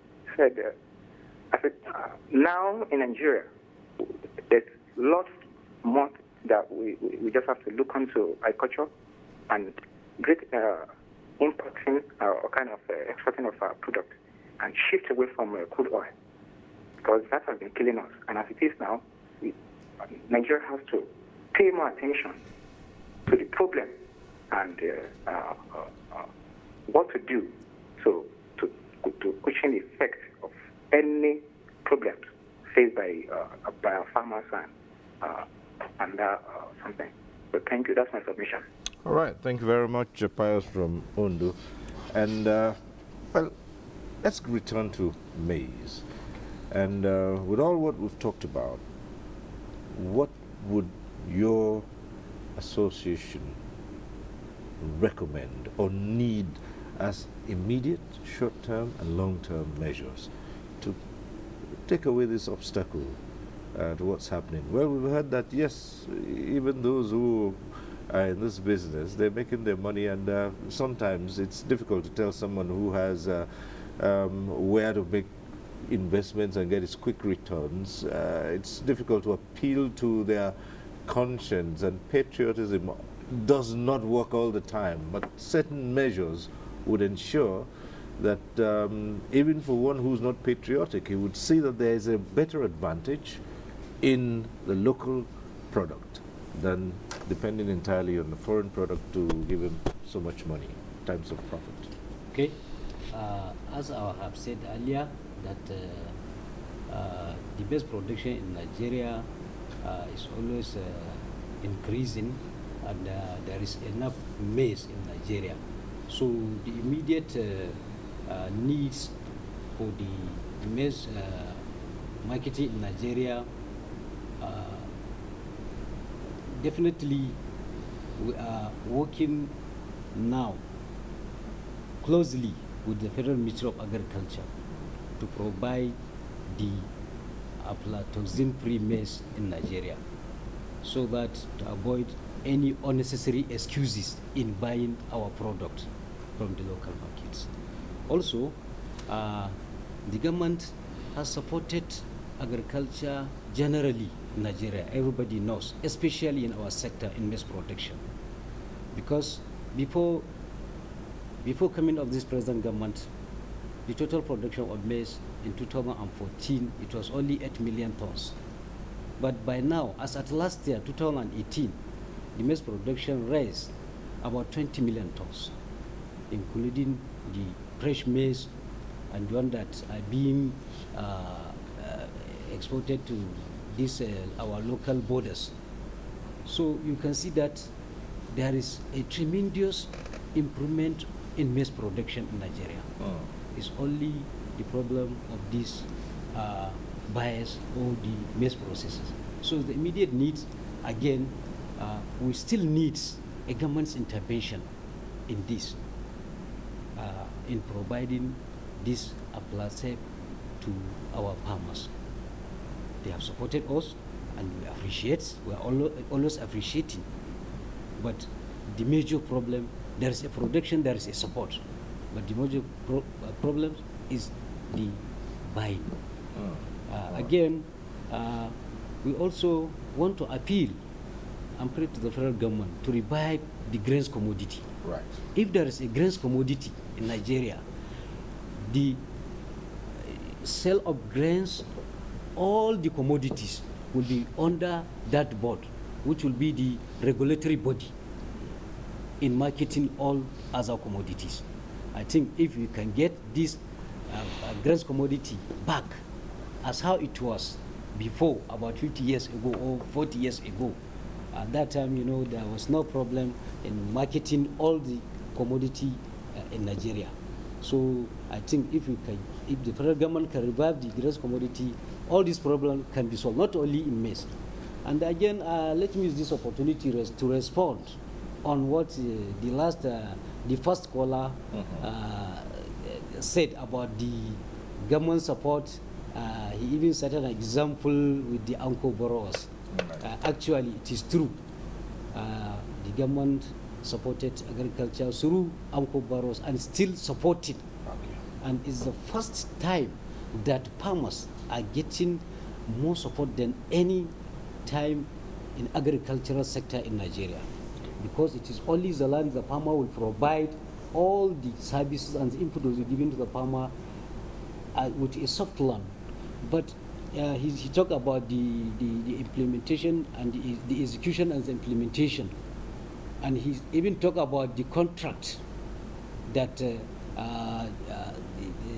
now in Nigeria, there's lots more that we just have to look into agriculture and great importing or kind of exporting of our product and shift away from crude oil, because that has been killing us. And as it is now, Nigeria has to pay more attention to the problem and what to do to cushion the effect of any problems faced by our farmers and something. So thank you. That's my submission. All right. Thank you very much, Pius from Ondo. And Well, let's return to maize. And with all what we've talked about, what would your association recommend or need as immediate, short-term and long-term measures to take away this obstacle to what's happening? Well, we've heard that, yes, even those who are in this business, they're making their money, and sometimes it's difficult to tell someone who has where to make investments and get its quick returns. It's difficult to appeal to their conscience, and patriotism does not work all the time, but certain measures would ensure that even for one who's not patriotic, he would see that there is a better advantage in the local product than depending entirely on the foreign product to give him so much money in times of profit. Okay, as I have said earlier, that the best production in Nigeria is always increasing, and there is enough maize in Nigeria. So the immediate needs for the maize marketing in Nigeria, definitely we are working now closely with the Federal Ministry of Agriculture to provide the aflatoxin-free maize in Nigeria, so that to avoid any unnecessary excuses in buying our product from the local markets. Also, the government has supported agriculture generally in Nigeria. Everybody knows, especially in our sector in maize production, because before coming of this present government, the total production of maize in 2014, it was only 8 million tons. But by now, as at last year, 2018, the maize production raised about 20 million tons, including the fresh maize and the one that are being exported to this our local borders. So you can see that there is a tremendous improvement in maize production in Nigeria. It's only the problem of these buyers or the maize processors. So the immediate needs, again, we still need a government's intervention in this, in providing this aflatoxin to our farmers. They have supported us, and we appreciate. We are always appreciating. But the major problem, there is a production, there is a support, but the major problem is the buying. Again, we also want to appeal and pray to the federal government to revive the grains commodity. Right. If there is a grains commodity in Nigeria, the sale of grains, all the commodities will be under that board, which will be the regulatory body in marketing all other commodities. I think if we can get this grains commodity back as how it was before, about 50 years ago or 40 years ago, at that time, you know, there was no problem in marketing all the commodity in Nigeria. So I think if the federal government can revive the grains commodity, all these problems can be solved, not only in maize. And again, let me use this opportunity to respond on what the first caller said about the government support. He even set an example with the anchor borrowers. Actually, it is true. The government supported agriculture through anchor borrowers and still supporting. And it's the first time that farmers are getting more support than any time in agricultural sector in Nigeria, because it is only the land the farmer will provide all the services and the input will be given to the farmer with a soft land. But he talked about the implementation and the execution and the implementation, and he even talked about the contract that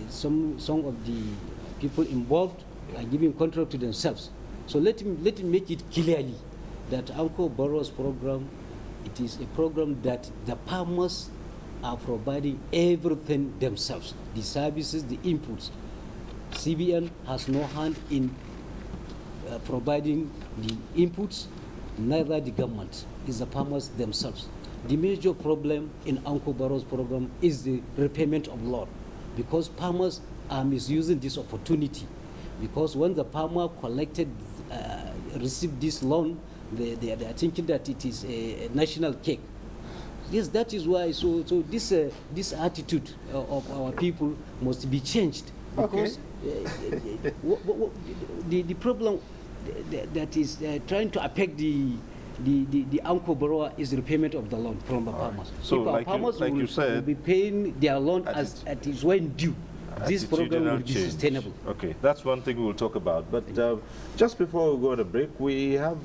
some of the people involved are giving contract to themselves. So let me make it clearly that Anchor Borrowers Program, it is a program that the farmers are providing everything themselves, the services, the inputs. CBN has no hand in providing the inputs, neither the government, is the farmers themselves. The major problem in Uncle Barrow's program is the repayment of loan, because farmers are misusing this opportunity. Because when the farmer received this loan, they are thinking that it is a national cake. Yes, that is why. So this attitude of our people must be changed, because the problem that is trying to affect the uncle borrower is repayment of the loan from the farmers. So if our farmers will be paying their loan as it is when due, this program will be sustainable. Okay, that's one thing we'll talk about. But just before we go on a break, we have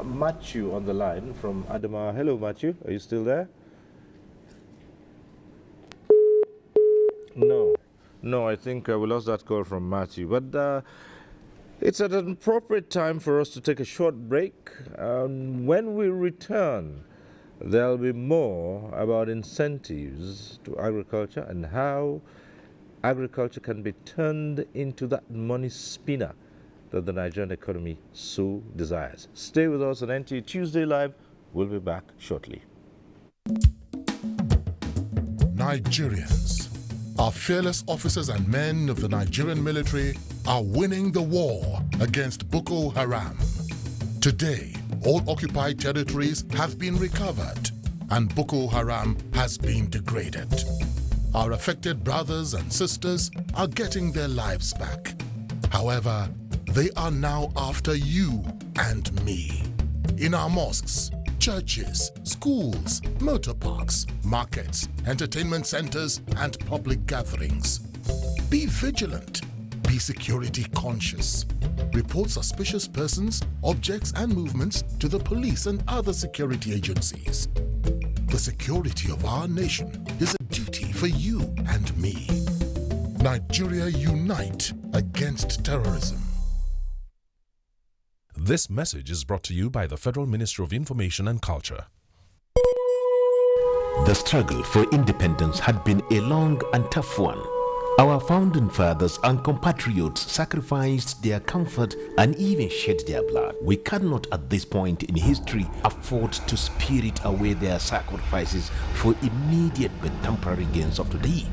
Matthew on the line from Adama. Hello, Matthew. Are you still there? No, I think we lost that call from Matthew. But it's at an appropriate time for us to take a short break. When we return, there'll be more about incentives to agriculture and how agriculture can be turned into that money spinner that the Nigerian economy so desires. Stay with us on NTA Tuesday Live. We'll be back shortly. Nigerians, our fearless officers and men of the Nigerian military are winning the war against Boko Haram. Today, all occupied territories have been recovered and Boko Haram has been degraded. Our affected brothers and sisters are getting their lives back. However, they are now after you and me. In our mosques, churches, schools, motor parks, markets, entertainment centers, and public gatherings. Be vigilant. Be security conscious. Report suspicious persons, objects, and movements to the police and other security agencies. The security of our nation is a duty for you and me. Nigeria, unite against terrorism. This message is brought to you by the Federal Ministry of Information and Culture. The struggle for independence had been a long and tough one. Our founding fathers and compatriots sacrificed their comfort and even shed their blood. We cannot at this point in history afford to spirit away their sacrifices for immediate but temporary gains of today.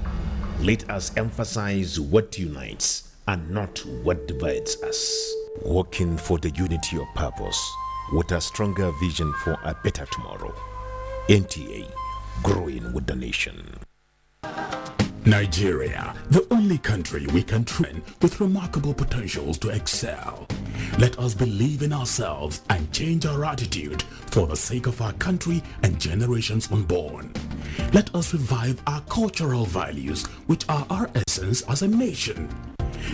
Let us emphasize what unites and not what divides us. Working for the unity of purpose with a stronger vision for a better tomorrow. NTA, growing with the nation. Nigeria, the only country we can train with remarkable potentials to excel. Let us believe in ourselves and change our attitude for the sake of our country and generations unborn. Let us revive our cultural values, which are our essence as a nation.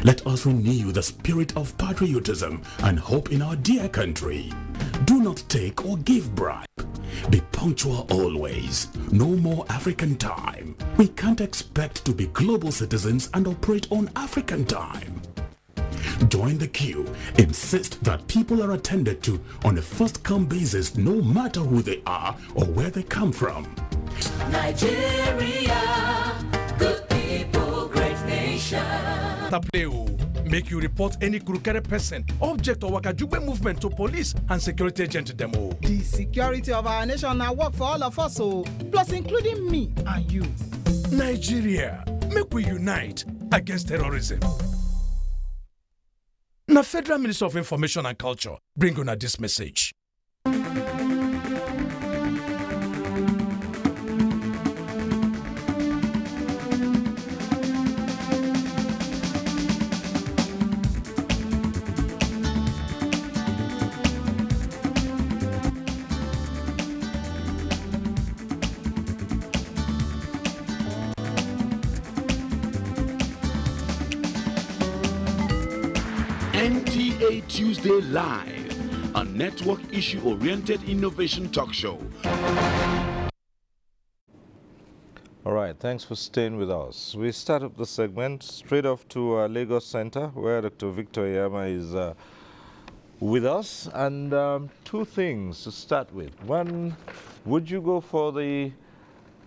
Let us renew the spirit of patriotism and hope in our dear country. Do not take or give bribe. Be punctual always. No more African time. We can't expect to be global citizens and operate on African time. Join the queue. Insist that people are attended to on a first-come basis, no matter who they are or where they come from. Nigeria, good people, great nation. Make you report any crooked person, object or wakajube movement to police and security agent demo. The security of our nation now work for all of us, plus including me and you. Nigeria, make we unite against terrorism. Now, Federal Ministry of Information and Culture bring on this message. NTA Tuesday Live, a network issue-oriented innovation talk show. All right, thanks for staying with us. We start up the segment straight off to Lagos Center, where Dr. Victor Yama is with us. And two things to start with. One, would you go for the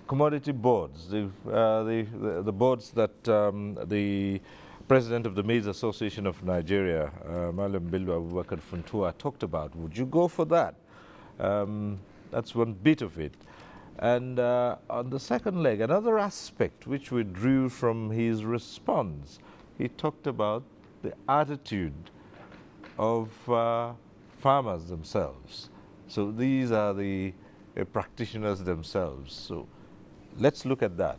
commodity boards, the boards that the president of the Maize Association of Nigeria, Malam Bello Abubakar Funtua, talked about. Would you go for that? That's one bit of it. And on the second leg, another aspect which we drew from his response, he talked about the attitude of farmers themselves. So these are the practitioners themselves. So let's look at that.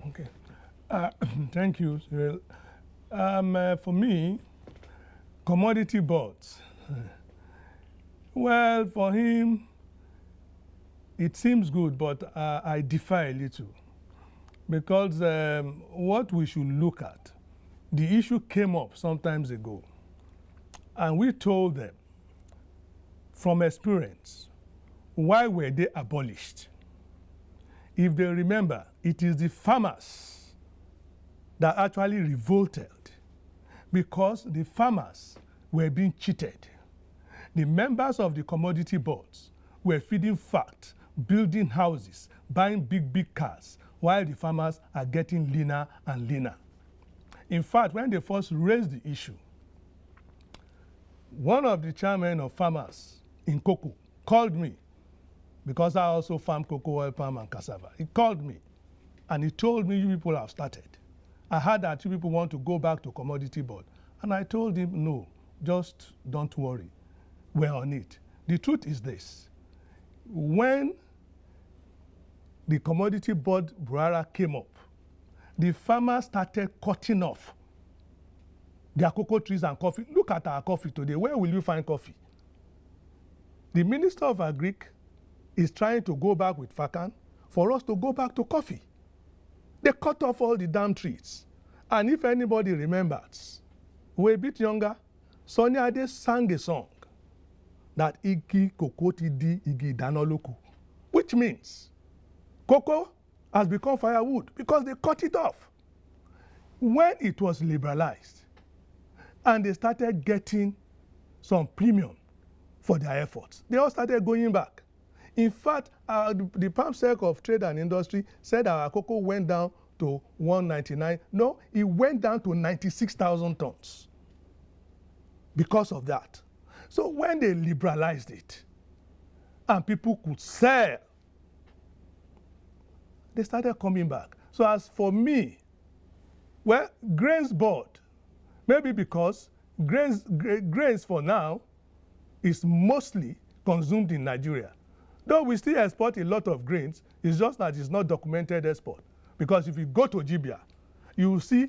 Okay. Thank you, Cyril. For me, commodity boards. Well, for him, it seems good, but I differ a little. Because what we should look at, the issue came up some times ago. And we told them, from experience, why were they abolished? If they remember, it is the farmers that actually revolted because the farmers were being cheated. The members of the commodity boards were feeding fat, building houses, buying big, big cars, while the farmers are getting leaner and leaner. In fact, when they first raised the issue, one of the chairmen of farmers in cocoa called me, because I also farm cocoa, oil palm, and cassava. He called me, and he told me, you people have started. I heard that you people want to go back to commodity board. And I told him, no, just don't worry. We're on it. The truth is this. When the commodity board Buhari came up, the farmers started cutting off their cocoa trees and coffee. Look at our coffee today. Where will you find coffee? The Minister of Agric is trying to go back with FACAN for us to go back to coffee. They cut off all the damn trees. And if anybody remembers, we're a bit younger, Sonny Ade sang a song that Igi Kokoti Di Igi Danoloku, which means cocoa has become firewood because they cut it off. When it was liberalized and they started getting some premium for their efforts, they all started going back. In fact, the Palm Sec of Trade and Industry said our cocoa went down to 199. No, it went down to 96,000 tons because of that. So when they liberalized it and people could sell, they started coming back. So as for me, well, grains board, maybe because grains for now is mostly consumed in Nigeria. Though we still export a lot of grains, it's just that it's not documented export. Because if you go to Jibia, you will see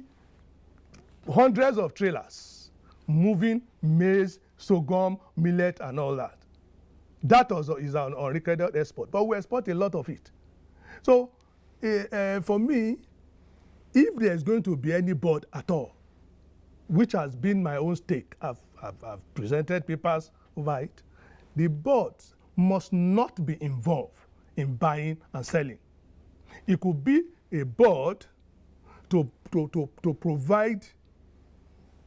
hundreds of trailers moving maize, sorghum, millet, and all that. That also is an unrecorded export, but we export a lot of it. So for me, if there's going to be any board at all, which has been my own stake, I've presented papers over it, the boards must not be involved in buying and selling. It could be a board to provide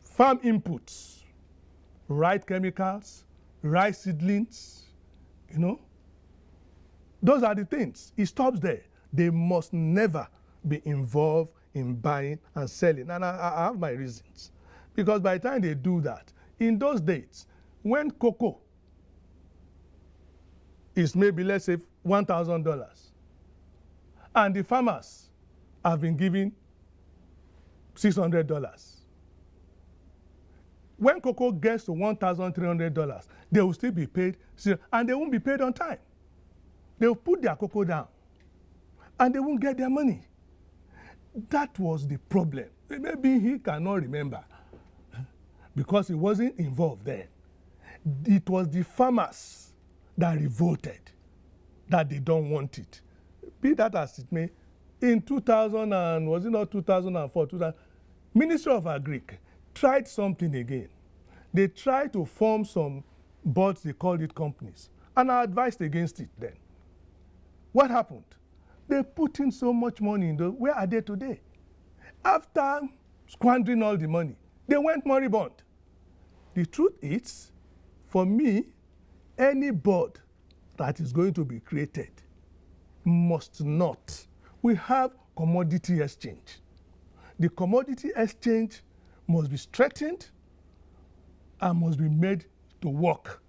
farm inputs, right chemicals, right seedlings, you know. Those are the things. It stops there. They must never be involved in buying and selling. And I have my reasons. Because by the time they do that, in those days, when cocoa is maybe, let's say, $1,000, and the farmers have been given $600. When cocoa gets to $1,300, they will still be paid, and they won't be paid on time. They will put their cocoa down, and they won't get their money. That was the problem. Maybe he cannot remember, because he wasn't involved then. It was the farmers that revolted, that they don't want it. Be that as it may, in 2000 and was it not 2004, Ministry of Agric tried something again. They tried to form some boards, they called it companies, and I advised against it then. What happened? They put in so much money in those. Where are they today? After squandering all the money, they went moribund. The truth is, for me, any board that is going to be created must not. We have commodity exchange. The commodity exchange must be strengthened and must be made to work.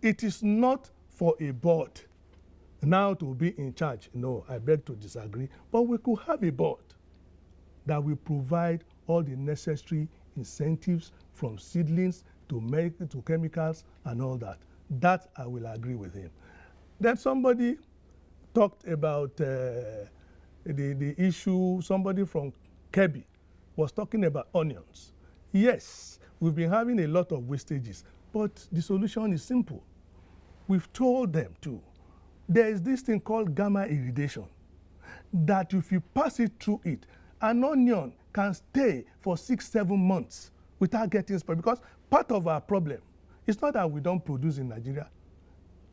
It is not for a board now to be in charge. No, I beg to disagree. But we could have a board that will provide all the necessary incentives from seedlings to chemicals and all that. That I will agree with him. Then somebody talked about the issue, somebody from Kebbi was talking about onions. Yes, we've been having a lot of wastages, but the solution is simple. We've told them too. There is this thing called gamma irrigation, that if you pass it through it, an onion can stay for 6-7 months without getting spoiled. Because part of our problem is not that we don't produce in Nigeria.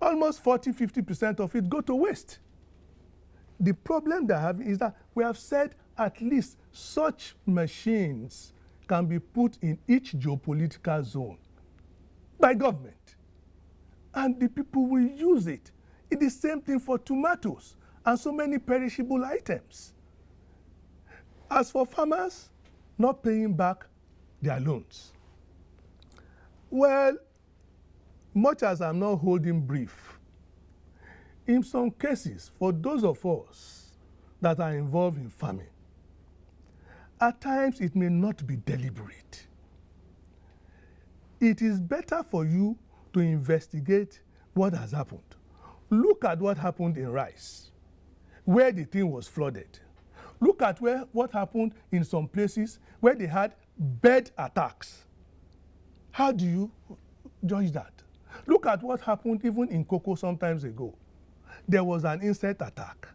Almost 40-50% of it go to waste. The problem they have is that we have said at least such machines can be put in each geopolitical zone by government. And the people will use it. It's the same thing for tomatoes and so many perishable items. As for farmers not paying back their loans, well, much as I'm not holding brief, in some cases, for those of us that are involved in farming, at times it may not be deliberate. It is better for you to investigate what has happened. Look at what happened in rice, where the thing was flooded. Look at what happened in some places where they had bird attacks. How do you judge that? Look at what happened even in cocoa some times ago. There was an insect attack.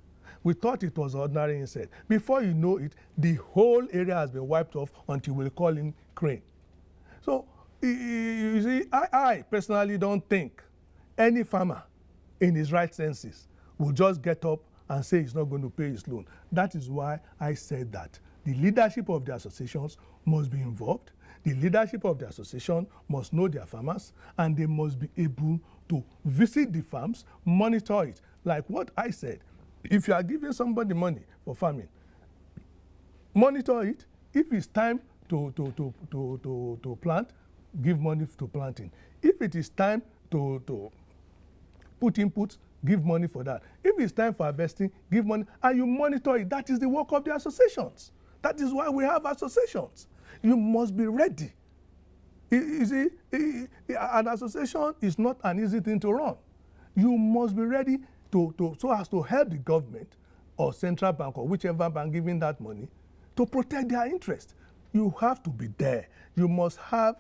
We thought it was ordinary insect. Before you know it, the whole area has been wiped off until we call in crane. So, you see, I personally don't think any farmer in his right senses will just get up and say he's not going to pay his loan. That is why I said that the leadership of the associations must be involved. The leadership of the association must know their farmers, and they must be able to visit the farms, monitor it. Like what I said, if you are giving somebody money for farming, monitor it. If it's time to plant, give money to planting. If it is time to put inputs, give money for that. If it's time for harvesting, give money, and you monitor it. That is the work of the associations. That is why we have associations. You must be ready. You see, an association is not an easy thing to run. You must be ready so as to help the government or central bank or whichever bank giving that money to protect their interest. You have to be there. You must have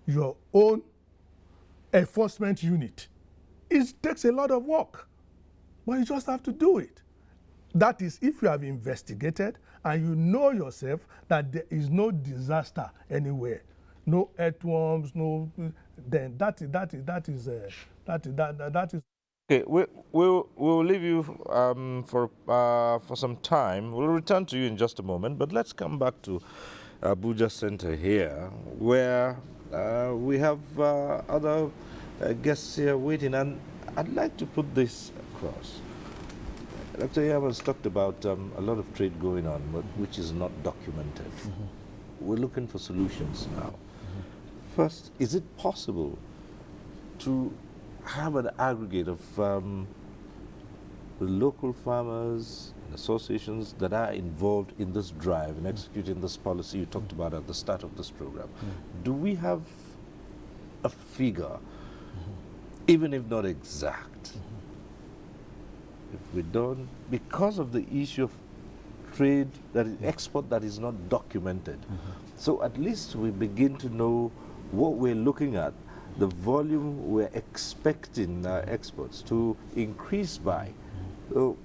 your own enforcement unit. It takes a lot of work, but you just have to do it. That is, if you have investigated and you know yourself that there is no disaster anywhere, no earthworms, no, then that is. Okay, we'll leave you for some time. We'll return to you in just a moment, but let's come back to Abuja Center here, where we have other guests here waiting, and I'd like to put this across. Dr. Yamas talked about a lot of trade going on, but which is not documented. We're looking for solutions now. First, is it possible to have an aggregate of the local farmers and associations that are involved in this drive in executing this policy you talked about at the start of this program? Do we have a figure, even if not exact? If we don't, because of the issue of trade, that is export that is not documented, so at least we begin to know what we're looking at, the volume we're expecting exports to increase by. So,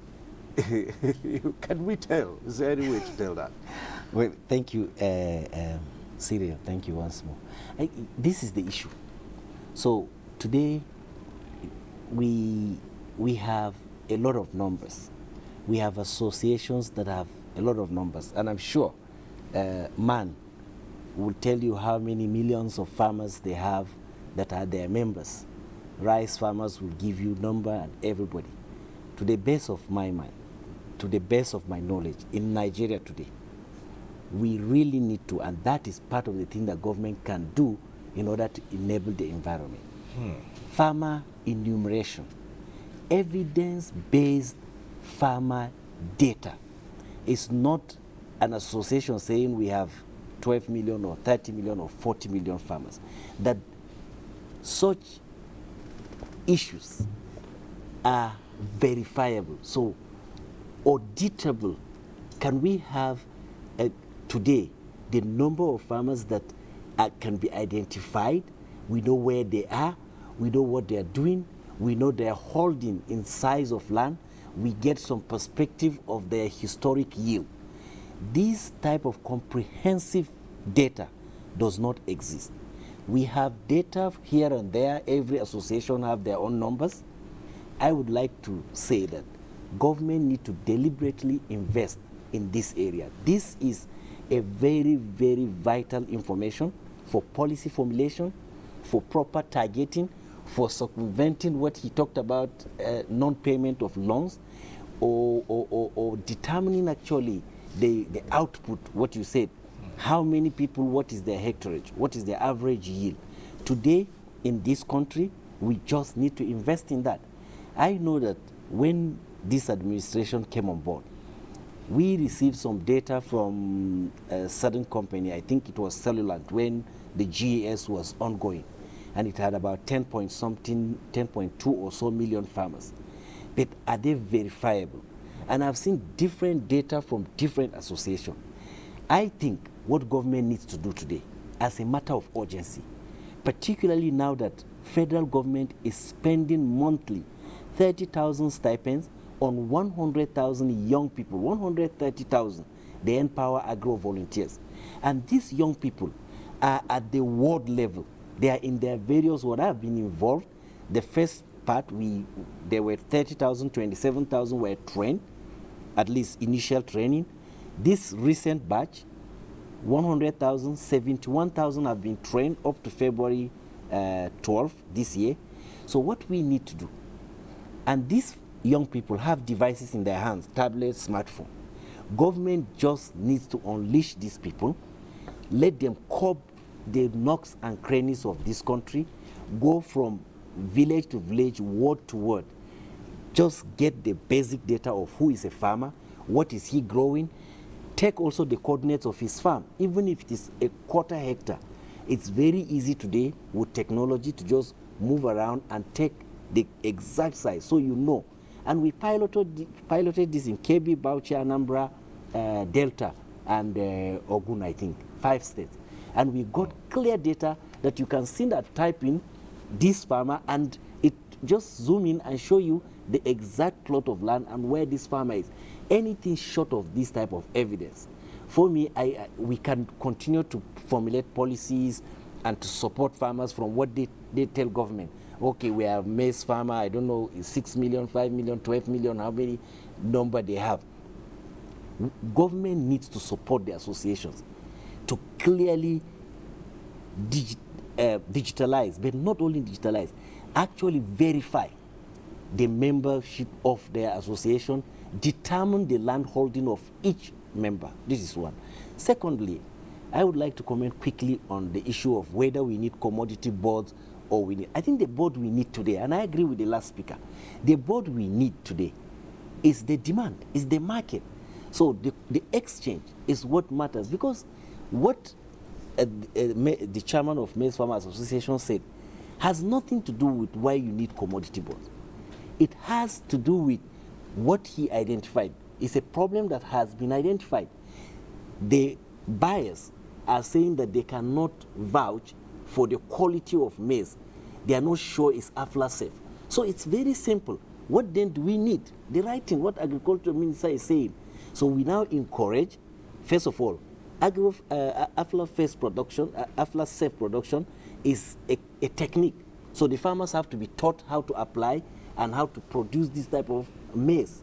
can we tell? Is there any way to tell that? Well, thank you, Cyril. Thank you once more. This is the issue. So today, we have a lot of numbers. We have associations that have a lot of numbers, and I'm sure Man will tell you how many millions of farmers they have that are their members. rice farmers will give you number and everybody. To the best of my mind, to the best of my knowledge, in Nigeria today, we really need to, and that is part of the thing that government can do in order to enable the environment. Farmer enumeration, evidence-based farmer data. It's not an association saying we have 12 million or 30 million or 40 million farmers. That such issues are verifiable, so auditable. Can we have today the number of farmers that can be identified? We know where they are, we know what they are doing, we know their holding in size of land, we get some perspective of their historic yield. This type of comprehensive data does not exist. We have data here and there, every association have their own numbers. I would like to say that government need to deliberately invest in this area. This is a very, very vital information for policy formulation, for proper targeting, for circumventing what he talked about, non-payment of loans, or determining actually the output, what you said, how many people, what is their hectareage, what is their average yield. Today, in this country, we just need to invest in that. I know that when this administration came on board, we received some data from a certain company, I think it was Cellulant, when the GES was ongoing, and it had about 10.2 or so million farmers. But are they verifiable? And I've seen different data from different associations. I think what government needs to do today, as a matter of urgency, particularly now that federal government is spending monthly 30,000 stipends on 100,000 young people, 130,000, they empower agro-volunteers. And these young people are at the ward level. They are in their various wards. I have been involved. The first part, there were 30,000, 27,000 were trained, at least initial training. This recent batch, 100,000, 71,000 have been trained up to February 12th this year. So what we need to do, and these young people have devices in their hands, tablets, smartphone. Government just needs to unleash these people, let them curb the nooks and crannies of this country, go from village to village, word to word. Just get the basic data of who is a farmer, what is he growing, take also the coordinates of his farm, even if it is a quarter hectare. It's very easy today with technology to just move around and take the exact size, so you know. And we piloted this in Kebbi, Bauchi, Anambra, Delta, and Ogun, I think, 5 states. And we got clear data that you can see that type in this farmer, and it just zoom in and show you the exact plot of land and where this farmer is. Anything short of this type of evidence, for me, we can continue to formulate policies and to support farmers from what they tell government. Okay, we have maize farmer, I don't know, 6 million, 5 million, 12 million, how many number they have. Government needs to support the associations to clearly digitalize, but not only digitalize, actually verify the membership of their association, determine the land holding of each member. This is one. Secondly, I would like to comment quickly on the issue of whether we need commodity boards or we need. I think the board we need today, and I agree with the last speaker, the board we need today is the demand, is the market. So the exchange is what matters, because what the chairman of Maize Farmers Association said has nothing to do with why you need commodity boards. It has to do with what he identified. It's a problem that has been identified. The buyers are saying that they cannot vouch for the quality of maize. They are not sure it's AFLA safe. So it's very simple. What then do we need? The right thing, what Agriculture Minister is saying. So we now encourage, first of all, AFLA safe production is a technique. So the farmers have to be taught how to apply and how to produce this type of maize,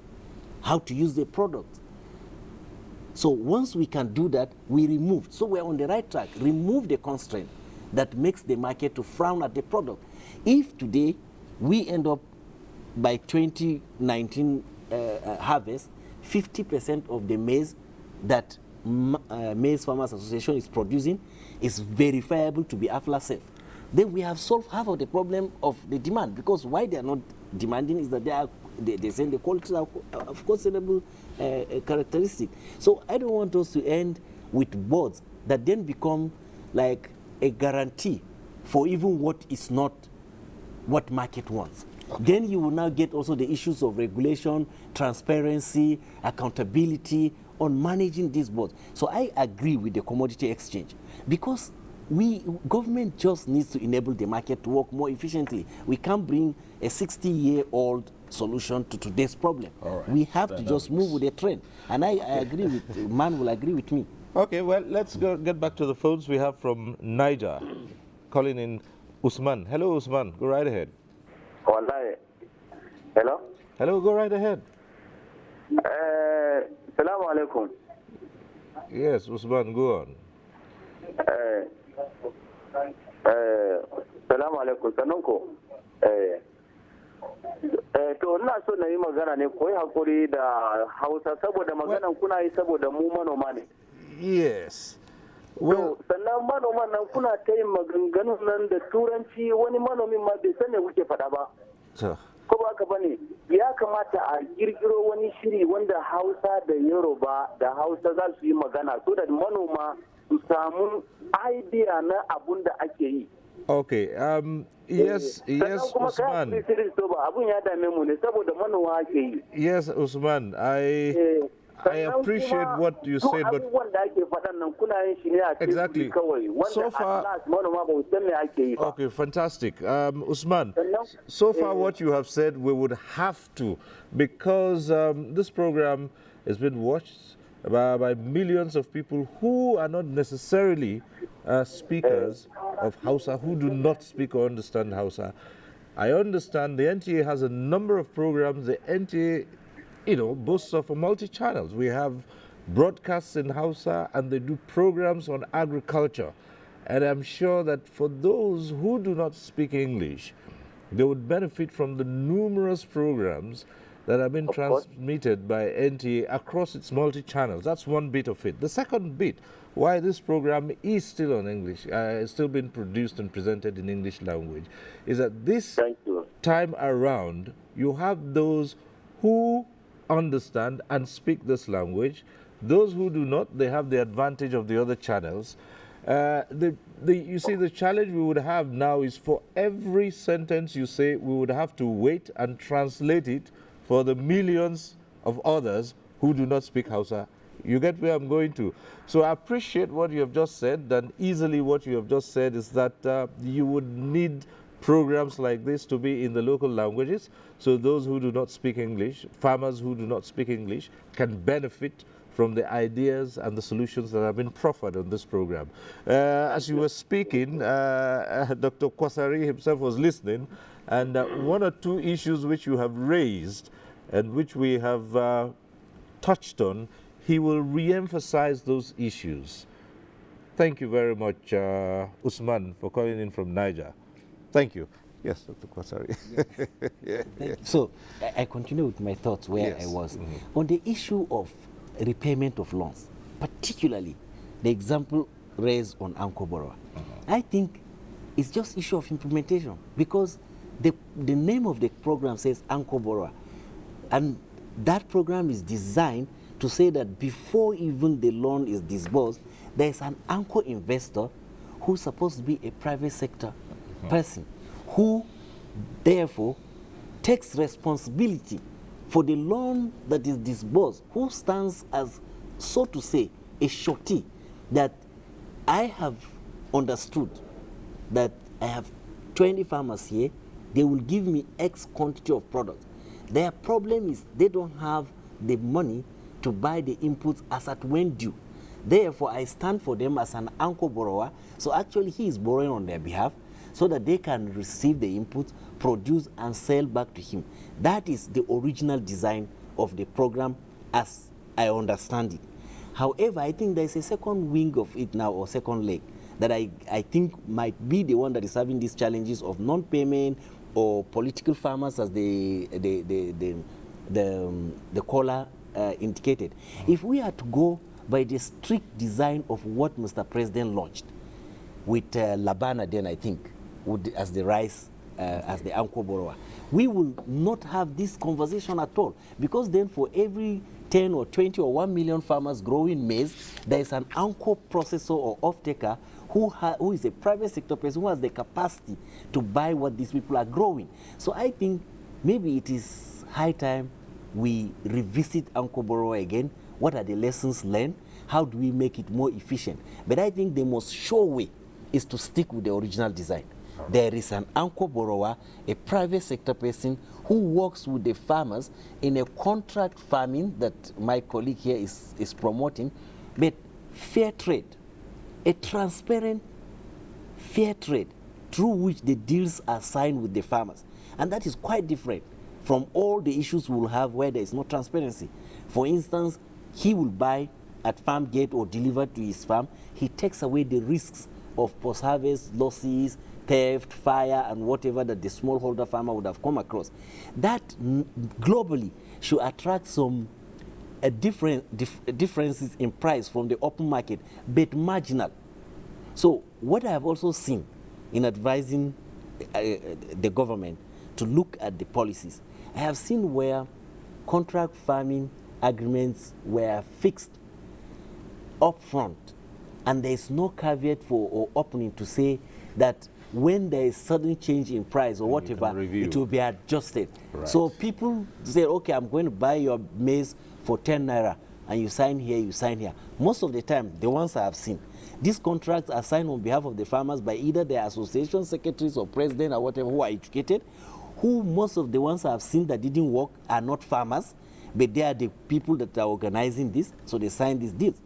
how to use the product. So once we can do that, we remove. So we're on the right track. Remove the constraint that makes the market to frown at the product. If today we end up by 2019 harvest, 50% of the maize that Maize Farmers Association is producing is verifiable to be AFLA safe. Then we have solved half of the problem of the demand, because why they are not demanding is that they say the quality are of questionable characteristic. So I don't want us to end with boards that then become like a guarantee for even what is not what market wants. Okay. Then you will now get also the issues of regulation, transparency, accountability on managing these boards. So I agree with the commodity exchange, because government just needs to enable the market to work more efficiently. We can't bring a 60-year-old solution to today's problem. Right. We have to just move with the trend. And I agree with, Man will agree with me. Okay, well, let's get back to the phones we have from Niger. Calling in Usman. Hello, Usman. Go right ahead. Hello? Hello, go right ahead. Salaam alaikum. Yes, Usman, go on. Salaam alaikum. Sanunko. To ina so na yi magana ne, koyi hakuri da Hausa saboda maganan kuna yi saboda mu manoma ne. Yes. Well, sannan manoman nan kuna ta yin maganganun nan da turanci, wani manomin ma bai san me kuke faɗa ba. Ko ba ka bane, ya kamata a kirkiro wani shiri wanda Hausa da Yoruba da Hausa za su yi magana, so da manoma su samu idea na abun da ake yi. Okay, yes, Usman. Yes, Usman, I appreciate what you said, but exactly. So far, okay, fantastic, Usman. So far, what you have said, we would have to, because this program has been watched by millions of people who are not necessarily speakers of Hausa, who do not speak or understand Hausa. I understand the NTA has a number of programs. The NTA, boasts of a multi-channels. We have broadcasts in Hausa, and they do programs on agriculture. And I'm sure that for those who do not speak English, they would benefit from the numerous programs that have been transmitted by NTA across its multi-channels. That's one bit of it. The second bit, why this program is still on English, still being produced and presented in English language, is that this time around, you have those who understand and speak this language. Those who do not, they have the advantage of the other channels. You see, the challenge we would have now is for every sentence you say, we would have to wait and translate it for the millions of others who do not speak Hausa. You get where I'm going to. So I appreciate what you have just said, and easily what you have just said is that you would need programs like this to be in the local languages, so those who do not speak English, farmers who do not speak English, can benefit from the ideas and the solutions that have been proffered on this program. As you were speaking, Dr. Kwasari himself was listening, and one or two issues which you have raised and which we have touched on, he will re-emphasize those issues. Thank you very much, Usman, for calling in from Niger. Thank you. Yes, Dr. Kwasari. Yeah. So I continue with my thoughts where I was. On the issue of repayment of loans, particularly the example raised on Anko Borough, I think it's just issue of implementation, because the name of the program says Anko Borough, and that program is designed to say that before even the loan is disbursed, there is an anchor investor who's supposed to be a private sector person, who therefore takes responsibility for the loan that is disbursed, who stands as, so to say, a surety that I have understood that I have 20 farmers here, they will give me X quantity of product. Their problem is they don't have the money to buy the inputs as at when due. Therefore, I stand for them as an anchor borrower. So actually, he is borrowing on their behalf so that they can receive the inputs, produce, and sell back to him. That is the original design of the program as I understand it. However, I think there's a second wing of it now, or second leg, that I think might be the one that is having these challenges of non-payment or political farmers, as the caller indicated, if we are to go by the strict design of what Mr. President launched with Labana, then I think, as the rice, as the anchor borrower, we will not have this conversation at all, because then for every 10 or 20 or 1 million farmers growing maize, there is an anchor processor or off-taker who is a private sector person who has the capacity to buy what these people are growing. So I think maybe it is high time we revisit anchor borrower again. What are the lessons learned? How do we make it more efficient? But I think the most sure way is to stick with the original design. There is an anchor borrower, a private sector person who works with the farmers in a contract farming that my colleague here is promoting, but fair trade, a transparent fair trade through which the deals are signed with the farmers. And that is quite different from all the issues we will have where there is no transparency. For instance, he will buy at farm gate or deliver to his farm. He takes away the risks of post-harvest losses, theft, fire, and whatever that the smallholder farmer would have come across. That globally should attract some differences in price from the open market, but marginal. So what I have also seen in advising the government to look at the policies, I have seen where contract farming agreements were fixed up front, and there is no caveat for or opening to say that when there is sudden change in price or whatever, it will be adjusted. Right. So people say, okay, I'm going to buy your maize for 10 naira, and you sign here, you sign here. Most of the time, the ones I have seen, these contracts are signed on behalf of the farmers by either their association secretaries or president or whatever who are educated, who most of the ones I have seen that didn't work are not farmers, but they are the people that are organizing this, so they sign these deals.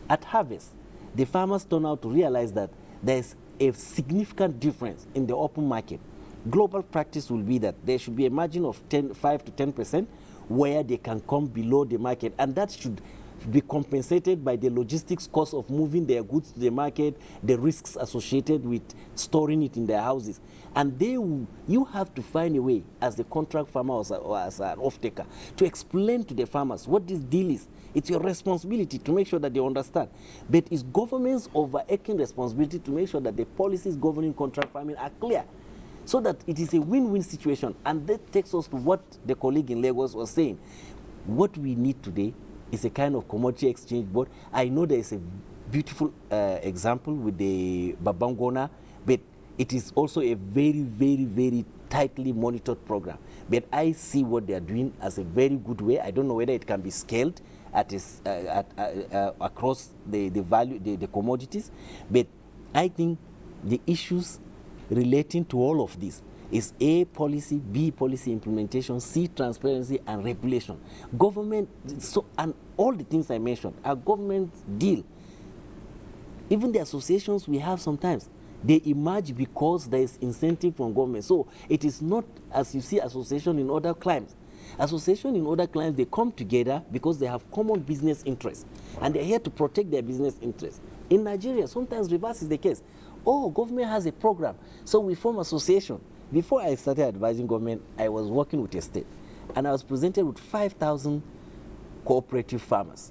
At harvest, the farmers turn out to realize that there is a significant difference in the open market. Global practice will be that there should be a margin of 5 to 10% where they can come below the market, and that should be compensated by the logistics cost of moving their goods to the market, the risks associated with storing it in their houses. And you have to find a way as the contract farmer or as an off-taker to explain to the farmers what this deal is. It's your responsibility to make sure that they understand. But it's government's overarching responsibility to make sure that the policies governing contract farming are clear, so that it is a win-win situation. And that takes us to what the colleague in Lagos was saying. What we need today is a kind of commodity exchange board. I know there is a beautiful example with the Babangona, but it is also a very, very, very tightly monitored program. But I see what they are doing as a very good way. I don't know whether it can be scaled across the commodities, but I think the issues relating to all of this is A, policy, B, policy implementation, C, transparency and regulation. Government, and all the things I mentioned are government deal. Even the associations we have sometimes, they emerge because there is incentive from government. So it is not as you see association in other climes. Association in other climes, they come together because they have common business interests, and they're here to protect their business interests. In Nigeria, sometimes reverse is the case. Oh, government has a program, so we form association. Before I started advising government, I was working with a state, and I was presented with 5,000 cooperative farmers.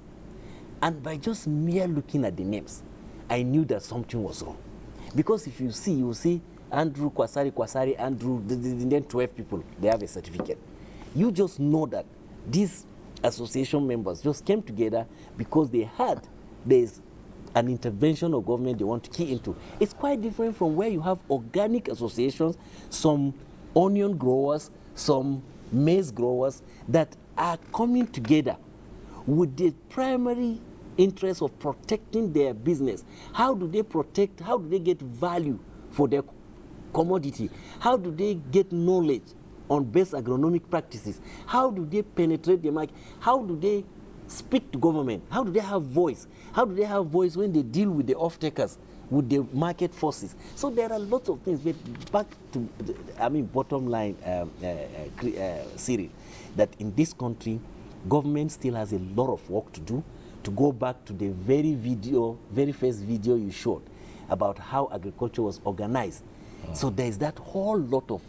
And by just mere looking at the names, I knew that something was wrong. Because if you see, you will see Andrew, Kwasari, Andrew, then 12 people, they have a certificate. You just know that these association members just came together because there's an intervention of government they want to key into. It's quite different from where you have organic associations, some onion growers, some maize growers that are coming together with the primary interest of protecting their business. How do they protect, how do they get value for their commodity? How do they get knowledge on best agronomic practices? How do they penetrate the market? How do they speak to government? How do they have voice? How do they have voice when they deal with the off-takers, with the market forces? So there are lots of things. But back to, bottom line, Cyril, that in this country, government still has a lot of work to do. To go back to the very first video you showed about how agriculture was organized. So there is that whole lot of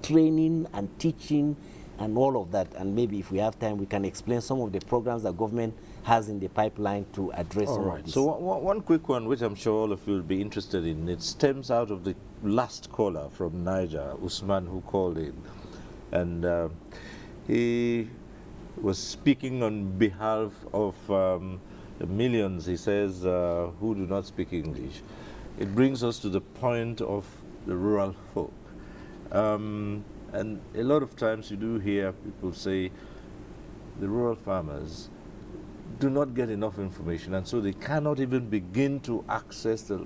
training and teaching and all of that. And maybe if we have time, we can explain some of the programs that government has in the pipeline to address All some right. of this. So one quick one, which I'm sure all of you will be interested in. It stems out of the last caller from Niger, Usman, who called in. And he was speaking on behalf of the millions, he says, who do not speak English. It brings us to the point of the rural folk. And a lot of times you do hear people say the rural farmers do not get enough information, and so they cannot even begin to access the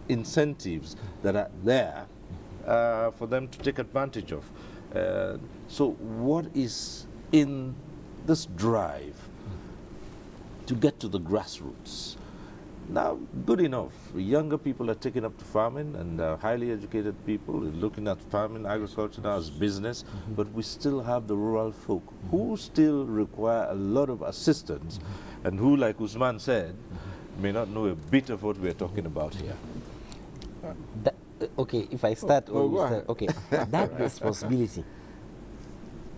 incentives that are there for them to take advantage of. So what is in this drive to get to the grassroots? Now, good enough. Younger people are taking up to farming, and highly educated people are looking at farming, agriculture now as business, but we still have the rural folk who still require a lot of assistance, and who, like Usman said, may not know a bit of what we're talking about here. Okay, if I start, go ahead. okay, that responsibility,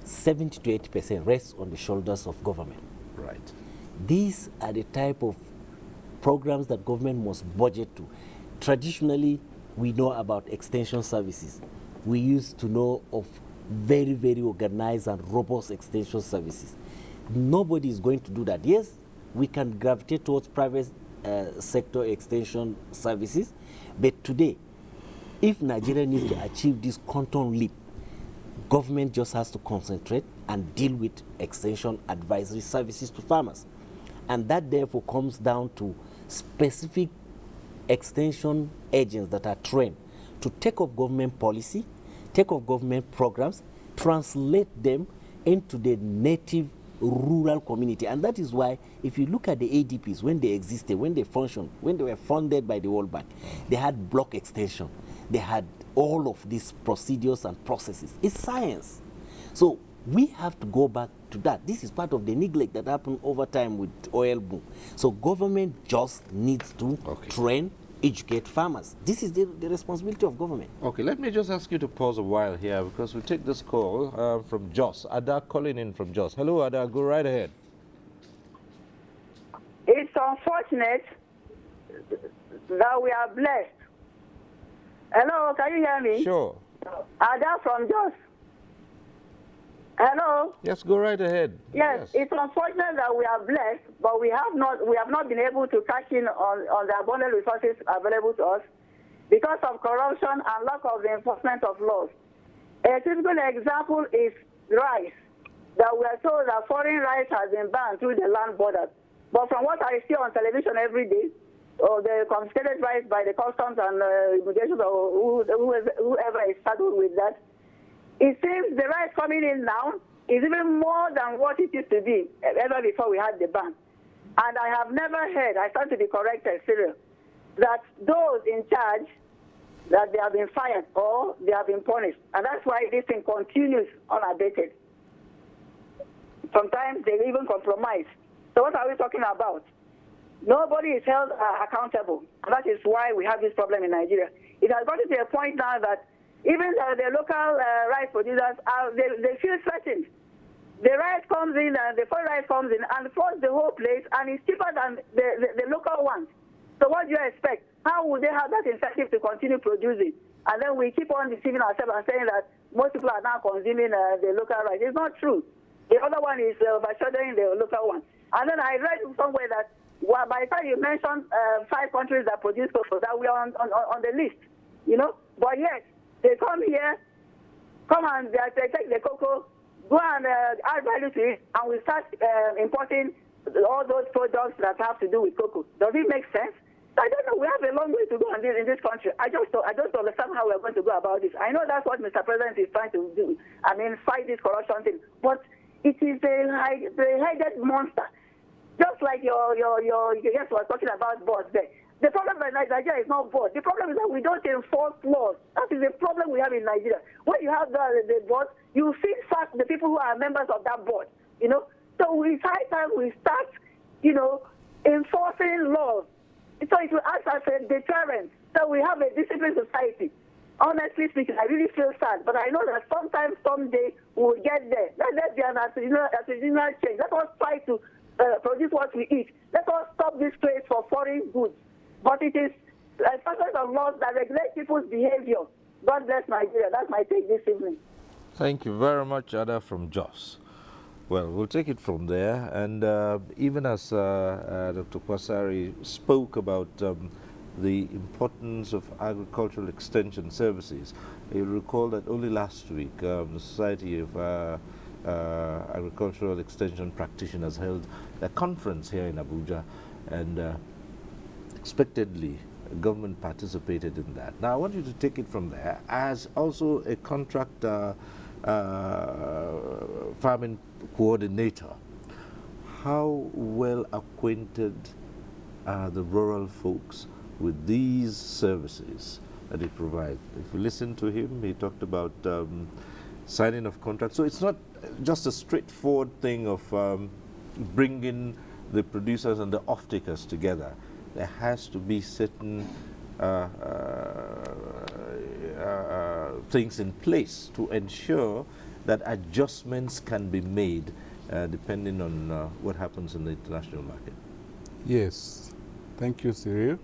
70 to 80% rests on the shoulders of government. Right. These are the type of programs that government must budget to. Traditionally, we know about extension services. We used to know of very, very organized and robust extension services. Nobody is going to do that. Yes, we can gravitate towards private sector extension services, but today, if Nigeria needs to achieve this quantum leap, government just has to concentrate and deal with extension advisory services to farmers. And that therefore comes down to specific extension agents that are trained to take up government policy, take up government programs, translate them into the native rural community. And that is why if you look at the ADPs, when they existed, when they functioned, when they were funded by the World Bank, they had block extension. They had all of these procedures and processes. It's science. So we have to go back to that. This is part of the neglect that happened over time with oil boom. So government just needs to train, educate farmers. This is the responsibility of government. Okay, let me just ask you to pause a while here, because we take this call from Jos. Ada calling in from Jos. Hello, Ada, go right ahead. It's unfortunate that we are blessed. Hello, can you hear me? Sure. Ada from Jos. Hello? Yes, go right ahead. Yes, it's unfortunate that we are blessed, but we have not been able to cash in on the abundant resources available to us because of corruption and lack of the enforcement of laws. A typical example is rice, that we are told that foreign rice has been banned through the land borders. But from what I see on television every day, or the confiscated rice by the customs and immigration or whoever is saddled with that, it seems the rice coming in now is even more than what it used to be ever before we had the ban. And I have never heard, I stand to be corrected, Cyril, that those in charge, that they have been fired or they have been punished. And that's why this thing continues unabated. Sometimes they even compromise. So what are we talking about? Nobody is held accountable. And that is why we have this problem in Nigeria. It has gotten to a point now that even the local rice producers, they feel threatened. The rice comes in, the foreign rice comes in and floods the whole place, and it's cheaper than the local ones. So what do you expect? How would they have that incentive to continue producing? And then we keep on deceiving ourselves and saying that most people are now consuming the local rice. It's not true. The other one is overshadowing the local one. And then I read somewhere that by the time you mentioned 5 countries that produce cocoa, that we are on the list, you know. But yet, they come here, and they take the cocoa, go and add value to it, and we start importing all those products that have to do with cocoa. Does it make sense? I don't know. We have a long way to go in this country. I just don't understand how we're going to go about this. I know that's what Mr. President is trying to do. I mean, fight this corruption thing. But it is a headed monster. Just like your guest was talking about boards there. The problem in Nigeria is not board. The problem is that we don't enforce laws. That is the problem we have in Nigeria. When you have the board, you fix fast the people who are members of that board. You know, so it's high time we start, you know, enforcing laws. So it will act as a deterrent. So we have a disciplined society. Honestly speaking, I really feel sad, but I know that sometime, someday, we will get there. Let's be an attitudinal change. Let us try to produce what we eat. Let us stop this craze for foreign goods. But it is a process of laws that regulate people's behavior. God bless Nigeria. That's my take this evening. Thank you very much, Ada from Jos. Well, we'll take it from there. And even as Dr. Kwasari spoke about the importance of agricultural extension services, you recall that only last week the Society of Agricultural Extension Practitioners held a conference here in Abuja, and expectedly government participated in that. Now I want you to take it from there as also a contract farming coordinator. How well acquainted are the rural folks with these services that it provides? If you listen to him, he talked about signing of contracts. So it's not just a straightforward thing of bringing the producers and the off-takers together. There has to be certain things in place to ensure that adjustments can be made depending on what happens in the international market. Yes, thank you, Cyril.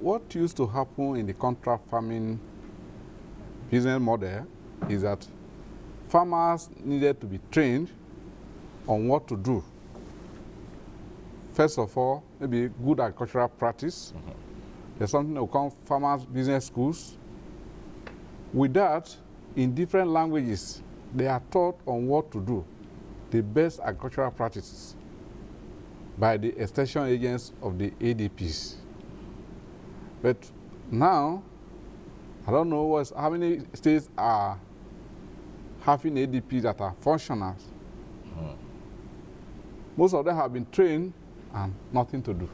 What used to happen in the contract farming business model is that farmers needed to be trained on what to do. First of all, maybe good agricultural practice. There's something that we call farmers business schools. With that, in different languages, they are taught on what to do, the best agricultural practices by the extension agents of the ADPs. But now, I don't know how many states are having ADPs that are functional. Most of them have been trained and nothing to do.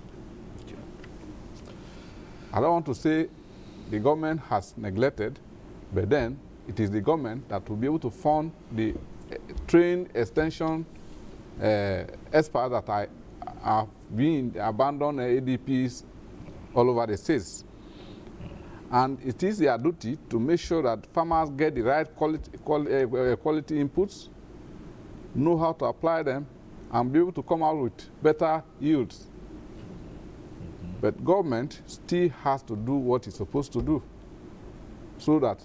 Okay. I don't want to say the government has neglected, but then it is the government that will be able to fund the trained extension experts that are being abandoned ADPs all over the states. And it is their duty to make sure that farmers get the right quality inputs, know how to apply them, and be able to come out with better yields. But government still has to do what it's supposed to do so that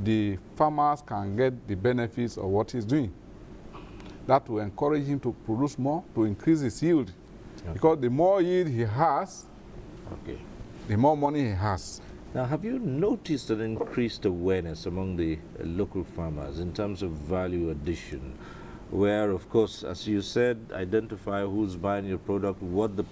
the farmers can get the benefits of what he's doing. That will encourage him to produce more, to increase his yield. Okay. Because the more yield he has, okay, the more money he has. Now, have you noticed an increased awareness among the local farmers in terms of value addition, where, of course, as you said, identify who's buying your product, what the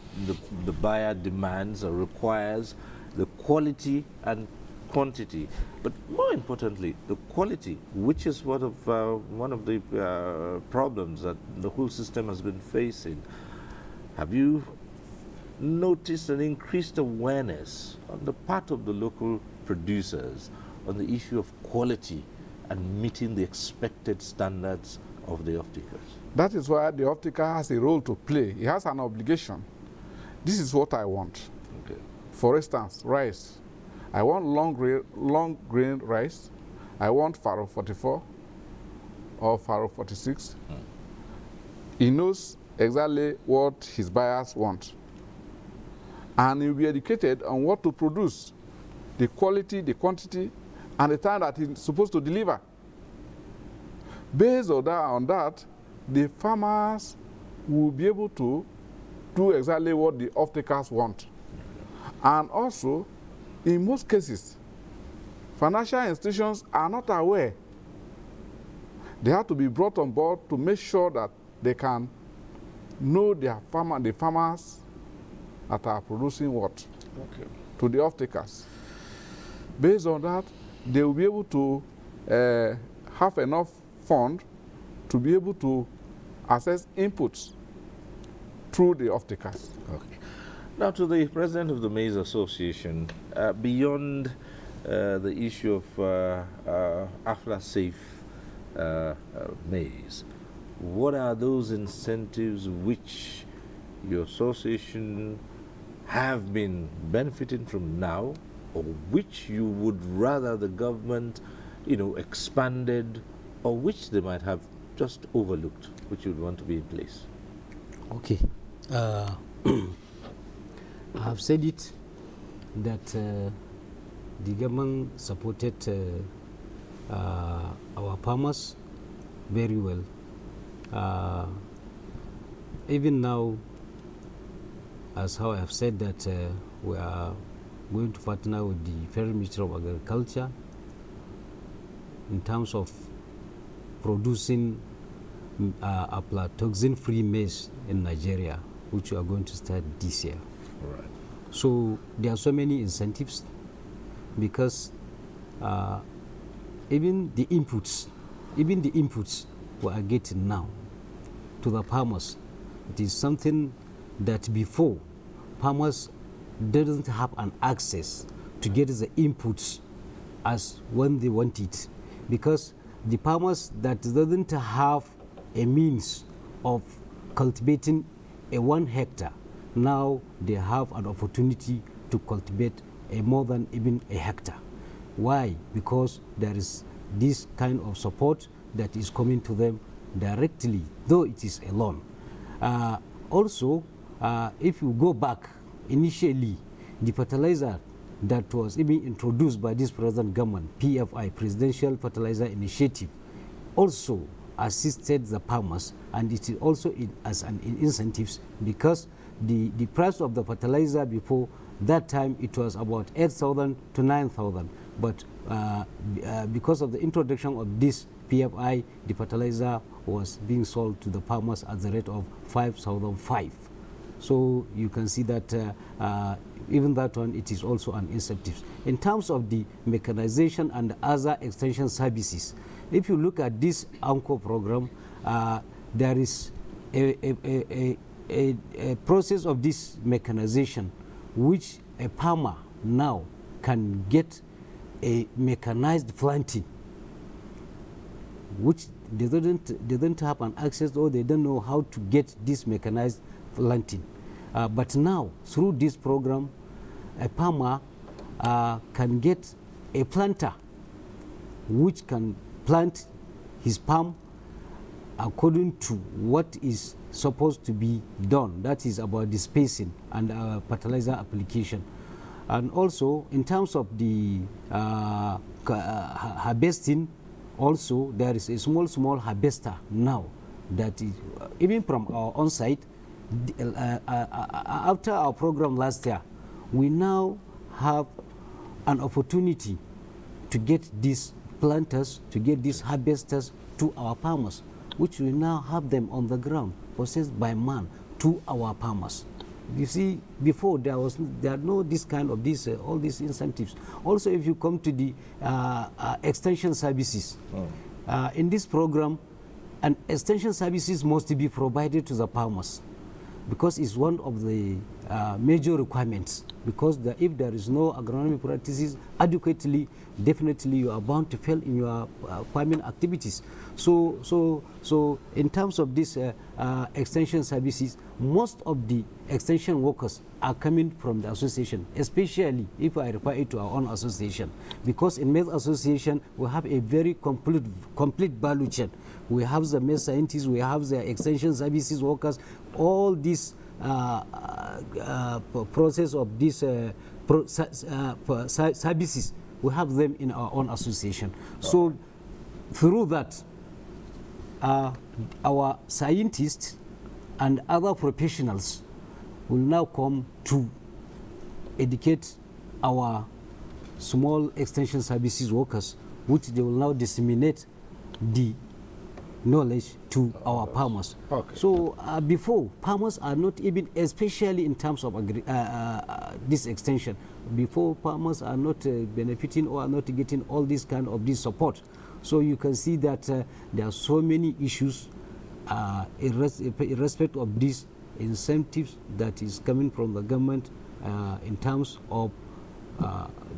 buyer demands or requires, the quality and quantity, but more importantly, the quality, which is one of the problems that the whole system has been facing. Have you noticed an increased awareness on the part of the local producers on the issue of quality and meeting the expected standards of the off-takers? That is why the off-taker has a role to play. He has an obligation. This is what I want. Okay. For instance, rice. I want long grain rice. I want Faro 44 or Faro 46. He knows exactly what his buyers want. And he'll be educated on what to produce, the quality, the quantity, and the time that he's supposed to deliver. Based on that, the farmers will be able to do exactly what the off-takers want. And also, in most cases, financial institutions are not aware. They have to be brought on board to make sure that they can know the farmers that are producing what to the off-takers. Based on that, they will be able to have enough fund to be able to access inputs through the off-takers. Okay. Now, to the president of the Maize Association, beyond the issue of AFLA-safe maize, what are those incentives which your association have been benefiting from now or which you would rather the government, expanded, or which they might have just overlooked, which you'd want to be in place? Okay. I have said it that the government supported our farmers very well. Even now, as how I have said that we are going to partner with the Federal Ministry of Agriculture in terms of producing aflatoxin-free maize in Nigeria, which we are going to start this year. Right. So there are so many incentives because even the inputs we are getting now to the farmers, it is something that before farmers didn't have an access to get the inputs as when they want it, because the farmers that doesn't have a means of cultivating a 1 hectare, now they have an opportunity to cultivate a more than even a hectare. Why? Because there is this kind of support that is coming to them directly, though it is a loan. Also, if you go back, initially, the fertilizer that was even introduced by this present government, PFI, Presidential Fertilizer Initiative, also assisted the farmers, and it is also as an incentives, because the price of the fertilizer before that time it was about 8,000 to 9,000, but because of the introduction of this PFI, the fertilizer was being sold to the farmers at the rate of 5,005. So you can see that even that one, it is also an incentive. In terms of the mechanization and other extension services, if you look at this ANCO program, there is a process of this mechanization which a farmer now can get a mechanized planting, which they don't have an access, or they don't know how to get this mechanized planting. But now, through this program, a farmer can get a planter which can plant his palm according to what is supposed to be done. That is about the spacing and fertilizer application. And also, in terms of the harvesting, also there is a small harvester now that is even from our own site. After our program last year, we now have an opportunity to get these planters, to get these harvesters to our farmers, which we now have them on the ground, processed by man to our farmers. You see, before there are no this kind of all these incentives. Also, if you come to the extension services, in this program, and extension services must be provided to the farmers, because it's one of the major requirements. Because if there is no agronomic practices adequately, definitely you are bound to fail in your farming activities. So in terms of this extension services, most of the extension workers are coming from the association, especially if I refer it to our own association. Because in maize association, we have a very complete value chain. We have the maize scientists, we have the extension services workers, all this process of these services, we have them in our own association. So through that, our scientists and other professionals will now come to educate our small extension services workers, which they will now disseminate the knowledge to our farmers. Okay. So before, farmers are not even, especially in terms of this extension, before farmers are not benefiting or are not getting all this kind of this support. So you can see that there are so many issues irrespective of these incentives that is coming from the government in terms of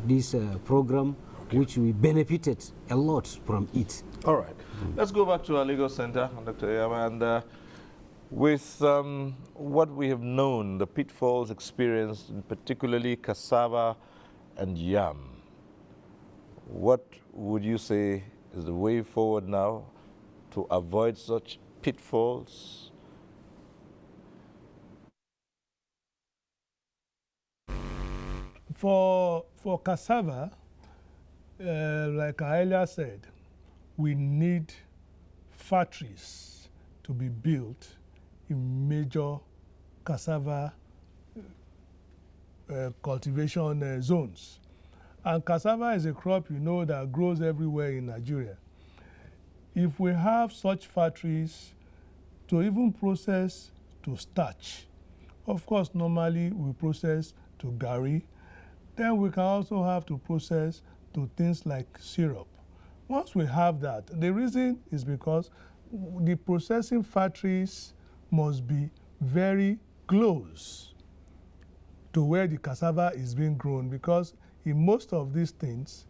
this program, which we benefited a lot from it. All right. Let's go back to our Lagos Center, Dr. Yama, and with what we have known, the pitfalls experienced, particularly cassava and yam. What would you say is the way forward now to avoid such pitfalls? For cassava, like I earlier said, we need factories to be built in major cassava cultivation zones. And cassava is a crop, you know, that grows everywhere in Nigeria. If we have such factories to even process to starch, of course, normally we process to gari, then we can also have to process to things like syrup. Once we have that, the reason is because the processing factories must be very close to where the cassava is being grown, because in most of these things,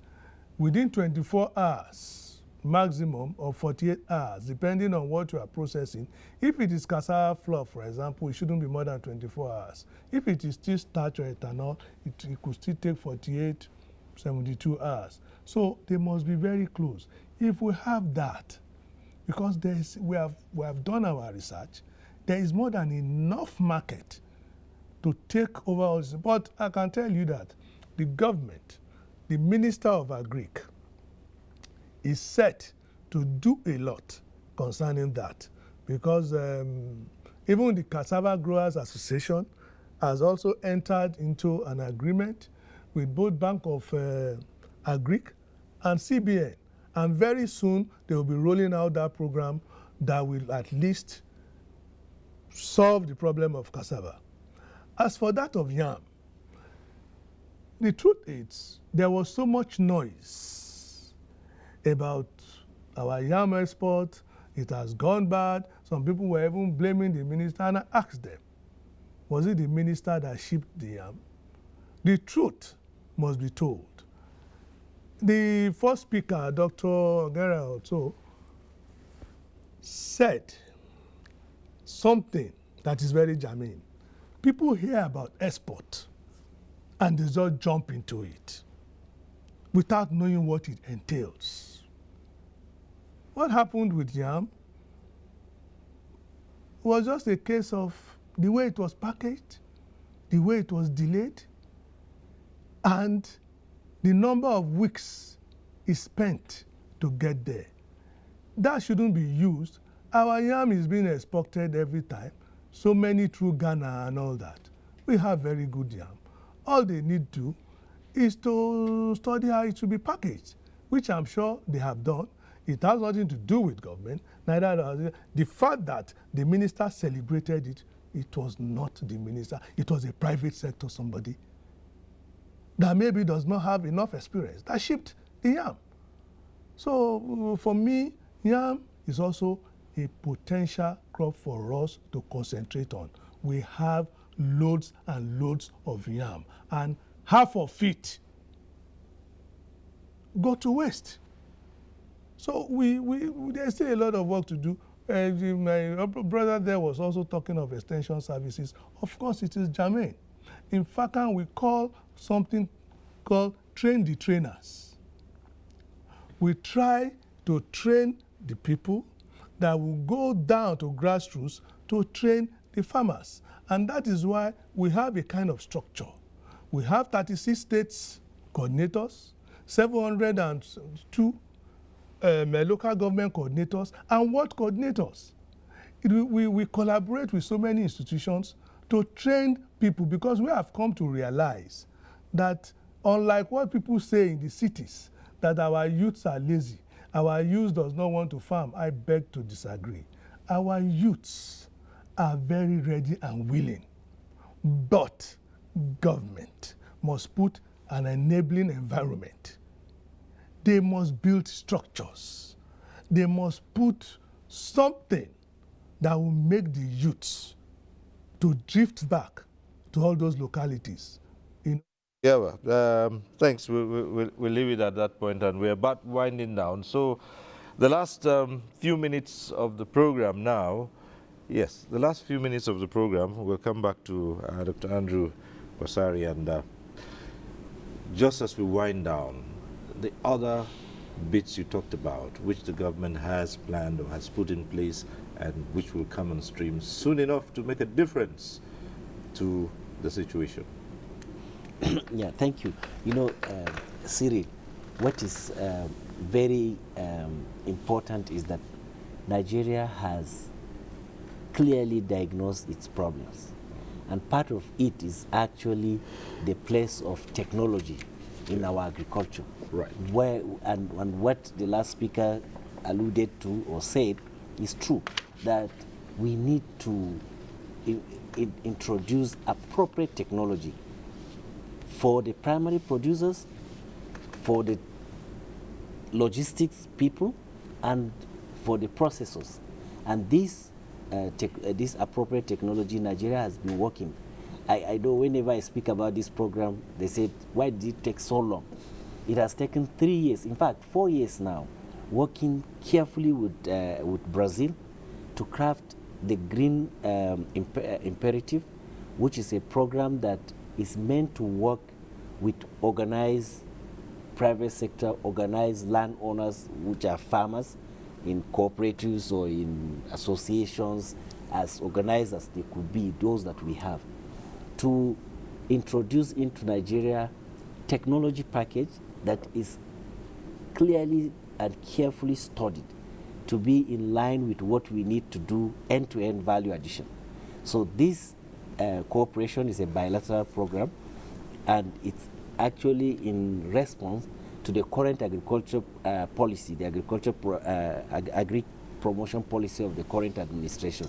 within 24 hours, maximum of 48 hours, depending on what you are processing. If it is cassava flour, for example, it shouldn't be more than 24 hours. If it is still starch or ethanol, it could still take 48, 72 hours. So they must be very close. If we have that, because we have done our research, there is more than enough market to take over all this. But I can tell you that the government, the Minister of Agric, is set to do a lot concerning that, because even the Cassava Growers Association has also entered into an agreement with both Bank of Agric and CBN, and very soon they will be rolling out that program that will at least solve the problem of cassava. As for that of yam, the truth is there was so much noise about our yam export. It has gone bad. Some people were even blaming the minister, and I asked them, was it the minister that shipped the yam? The truth must be told. The first speaker, Dr. Ogera Oto, said something that is very germane. People hear about export and they just jump into it without knowing what it entails. What happened with yam was just a case of the way it was packaged, the way it was delayed, and the number of weeks is spent to get there. That shouldn't be used. Our yam is being exported every time, so many through Ghana and all that. We have very good yam. All they need to is to study how it should be packaged, which I'm sure they have done. It has nothing to do with government. Neither does it. The fact that the minister celebrated it, it was not the minister. It was a private sector somebody that maybe does not have enough experience that shipped the yam. So for me, yam is also a potential crop for us to concentrate on. We have loads and loads of yam, and half of it go to waste. So there's still a lot of work to do. My brother there was also talking of extension services. Of course, it is germane. In fact, we call something called train the trainers. We try to train the people that will go down to grassroots to train the farmers. And that is why we have a kind of structure. We have 36 states coordinators, 702 local government coordinators, and ward coordinators. We collaborate with so many institutions to train people, because we have come to realize that unlike what people say in the cities, that our youths are lazy, our youth does not want to farm, I beg to disagree. Our youths are very ready and willing, but government must put an enabling environment. They must build structures. They must put something that will make the youths to drift back to all those localities. Yeah, well, thanks. We'll leave it at that point, and we're about winding down. So the last few minutes of the program now, yes, the last few minutes of the program, we'll come back to Dr. Andrew Basari, and just as we wind down, the other bits you talked about, which the government has planned or has put in place and which will come on stream soon enough to make a difference to the situation. Yeah, thank you. You know, Cyril, what is very important is that Nigeria has clearly diagnosed its problems. And part of it is actually the place of technology in our agriculture. Right. Where, and what the last speaker alluded to or said is true, that we need to introduce appropriate technology for the primary producers, for the logistics people, and for the processors. And this appropriate technology, Nigeria has been working. I know whenever I speak about this program, they say, why did it take so long? It has taken 3 years, in fact 4 years now, working carefully with Brazil to craft the Green Imperative, which is a program that is meant to work with organized private sector, organized landowners, which are farmers, in cooperatives or in associations, as organized as they could be, those that we have, to introduce into Nigeria technology package that is clearly and carefully studied to be in line with what we need to do end-to-end value addition. So this cooperation is a bilateral program, and it's actually in response to the current agriculture policy, the agriculture agri promotion policy of the current administration,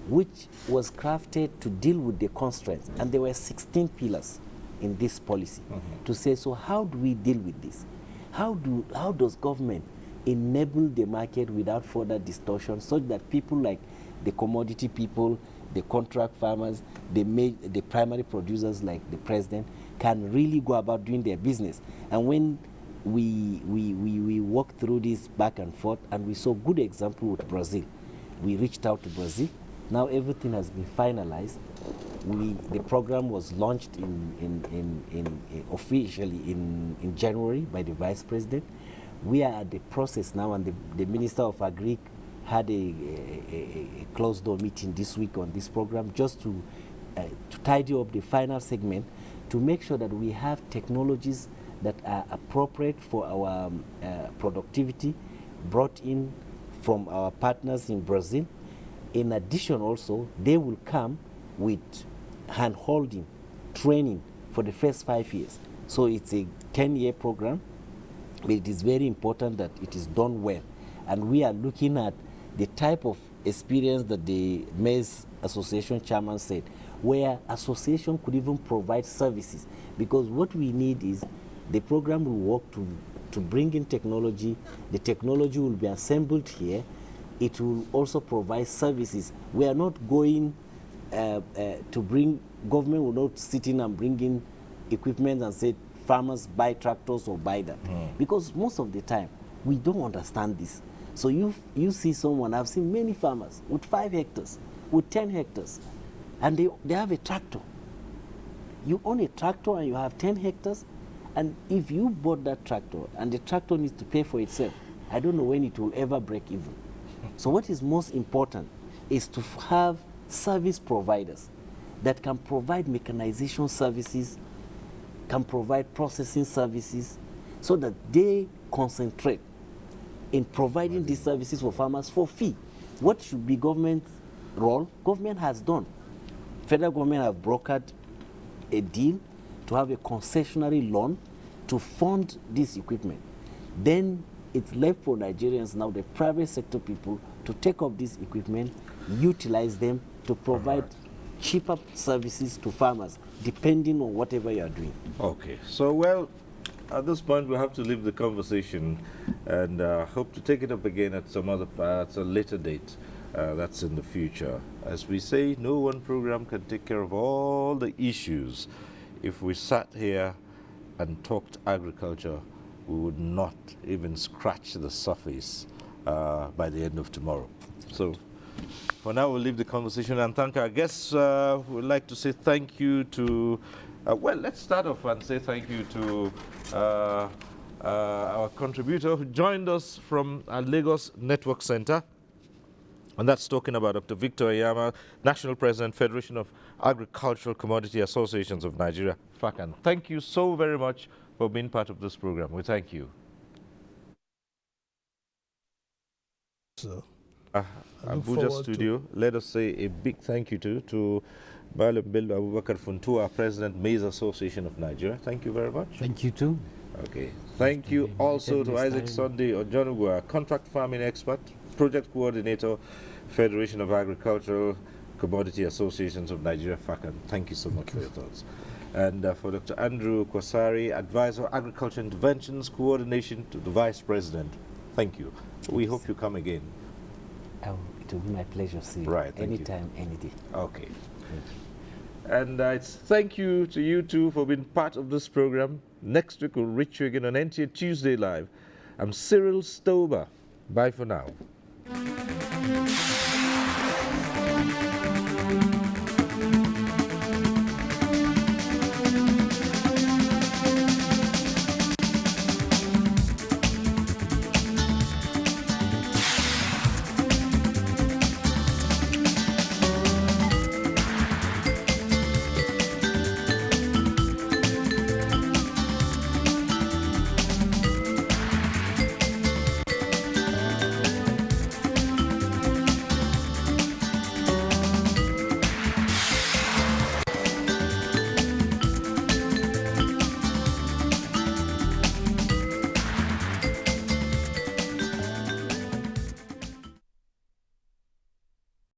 which was crafted to deal with the constraints. And there were 16 pillars in this policy to say, so how do we deal with this? How does government enable the market without further distortion, such that people like the commodity people, the contract farmers, the primary producers like the president can really go about doing their business? And when we walked through this back and forth, and we saw good example with Brazil, we reached out to Brazil. Now everything has been finalized. The program was launched officially in January by the Vice President. We are at the process now, and the Minister of Agri had a closed-door meeting this week on this program, just to tidy up the final segment, to make sure that we have technologies that are appropriate for our productivity, brought in from our partners in Brazil. In addition, also, they will come with hand-holding, training for the first 5 years. So it's a 10-year program, but it is very important that it is done well. And we are looking at the type of experience that the Maize Association chairman said, where association could even provide services. Because what we need is the program will work to bring in technology. The technology will be assembled here. It will also provide services. We are not going to bring, government will not sit in and bring in equipment and say, farmers buy tractors or buy that. Because most of the time, we don't understand this. So you see someone, I've seen many farmers with 5 hectares, with 10 hectares, and they have a tractor. You own a tractor and you have 10 hectares, and if you bought that tractor and the tractor needs to pay for itself, I don't know when it will ever break even. So what is most important is to have service providers that can provide mechanization services, can provide processing services, so that they concentrate in providing these services for farmers for fee. What should be government's role? Government has done. Federal government have brokered a deal to have a concessionary loan to fund this equipment. Then it's left for Nigerians now, the private sector people, to take up this equipment, utilize them to provide cheaper services to farmers, depending on whatever you are doing. Okay, so well, at this point we'll have to leave the conversation, and hope to take it up again at some other at a later date. That's in the future. As we say, no one program can take care of all the issues. If we sat here and talked agriculture, we would not even scratch the surface by the end of tomorrow. So for now, we'll leave the conversation and thank our guests. We'd like to say thank you to Well, let's start off and say thank you to our contributor who joined us from our Lagos Network Center. And that's talking about Dr. Victor Ayama, National President, Federation of Agricultural Commodity Associations of Nigeria, FACAN. Thank you so very much for being part of this program. We thank you. Abuja studio, let us say a big thank you to Malam Bello Abubakar Funtua, President, Maize Association of Nigeria. Thank you very much. Thank you too. Okay. Thank you also to Isaac Sunday Ojonugwa, contract farming expert, project coordinator, Federation of Agricultural Commodity Associations of Nigeria, FACAN. Thank you so much for your thoughts. And for Dr. Andrew Kwasari, Advisor, Agriculture Interventions Coordination to the Vice President. Thank you. We hope you come again. It will be my pleasure, see you. Right. Anytime, any day. Okay. And it's thank you to you two for being part of this program. Next week we'll reach you again on NTA Tuesday Live. I'm Cyril Stober. Bye for now.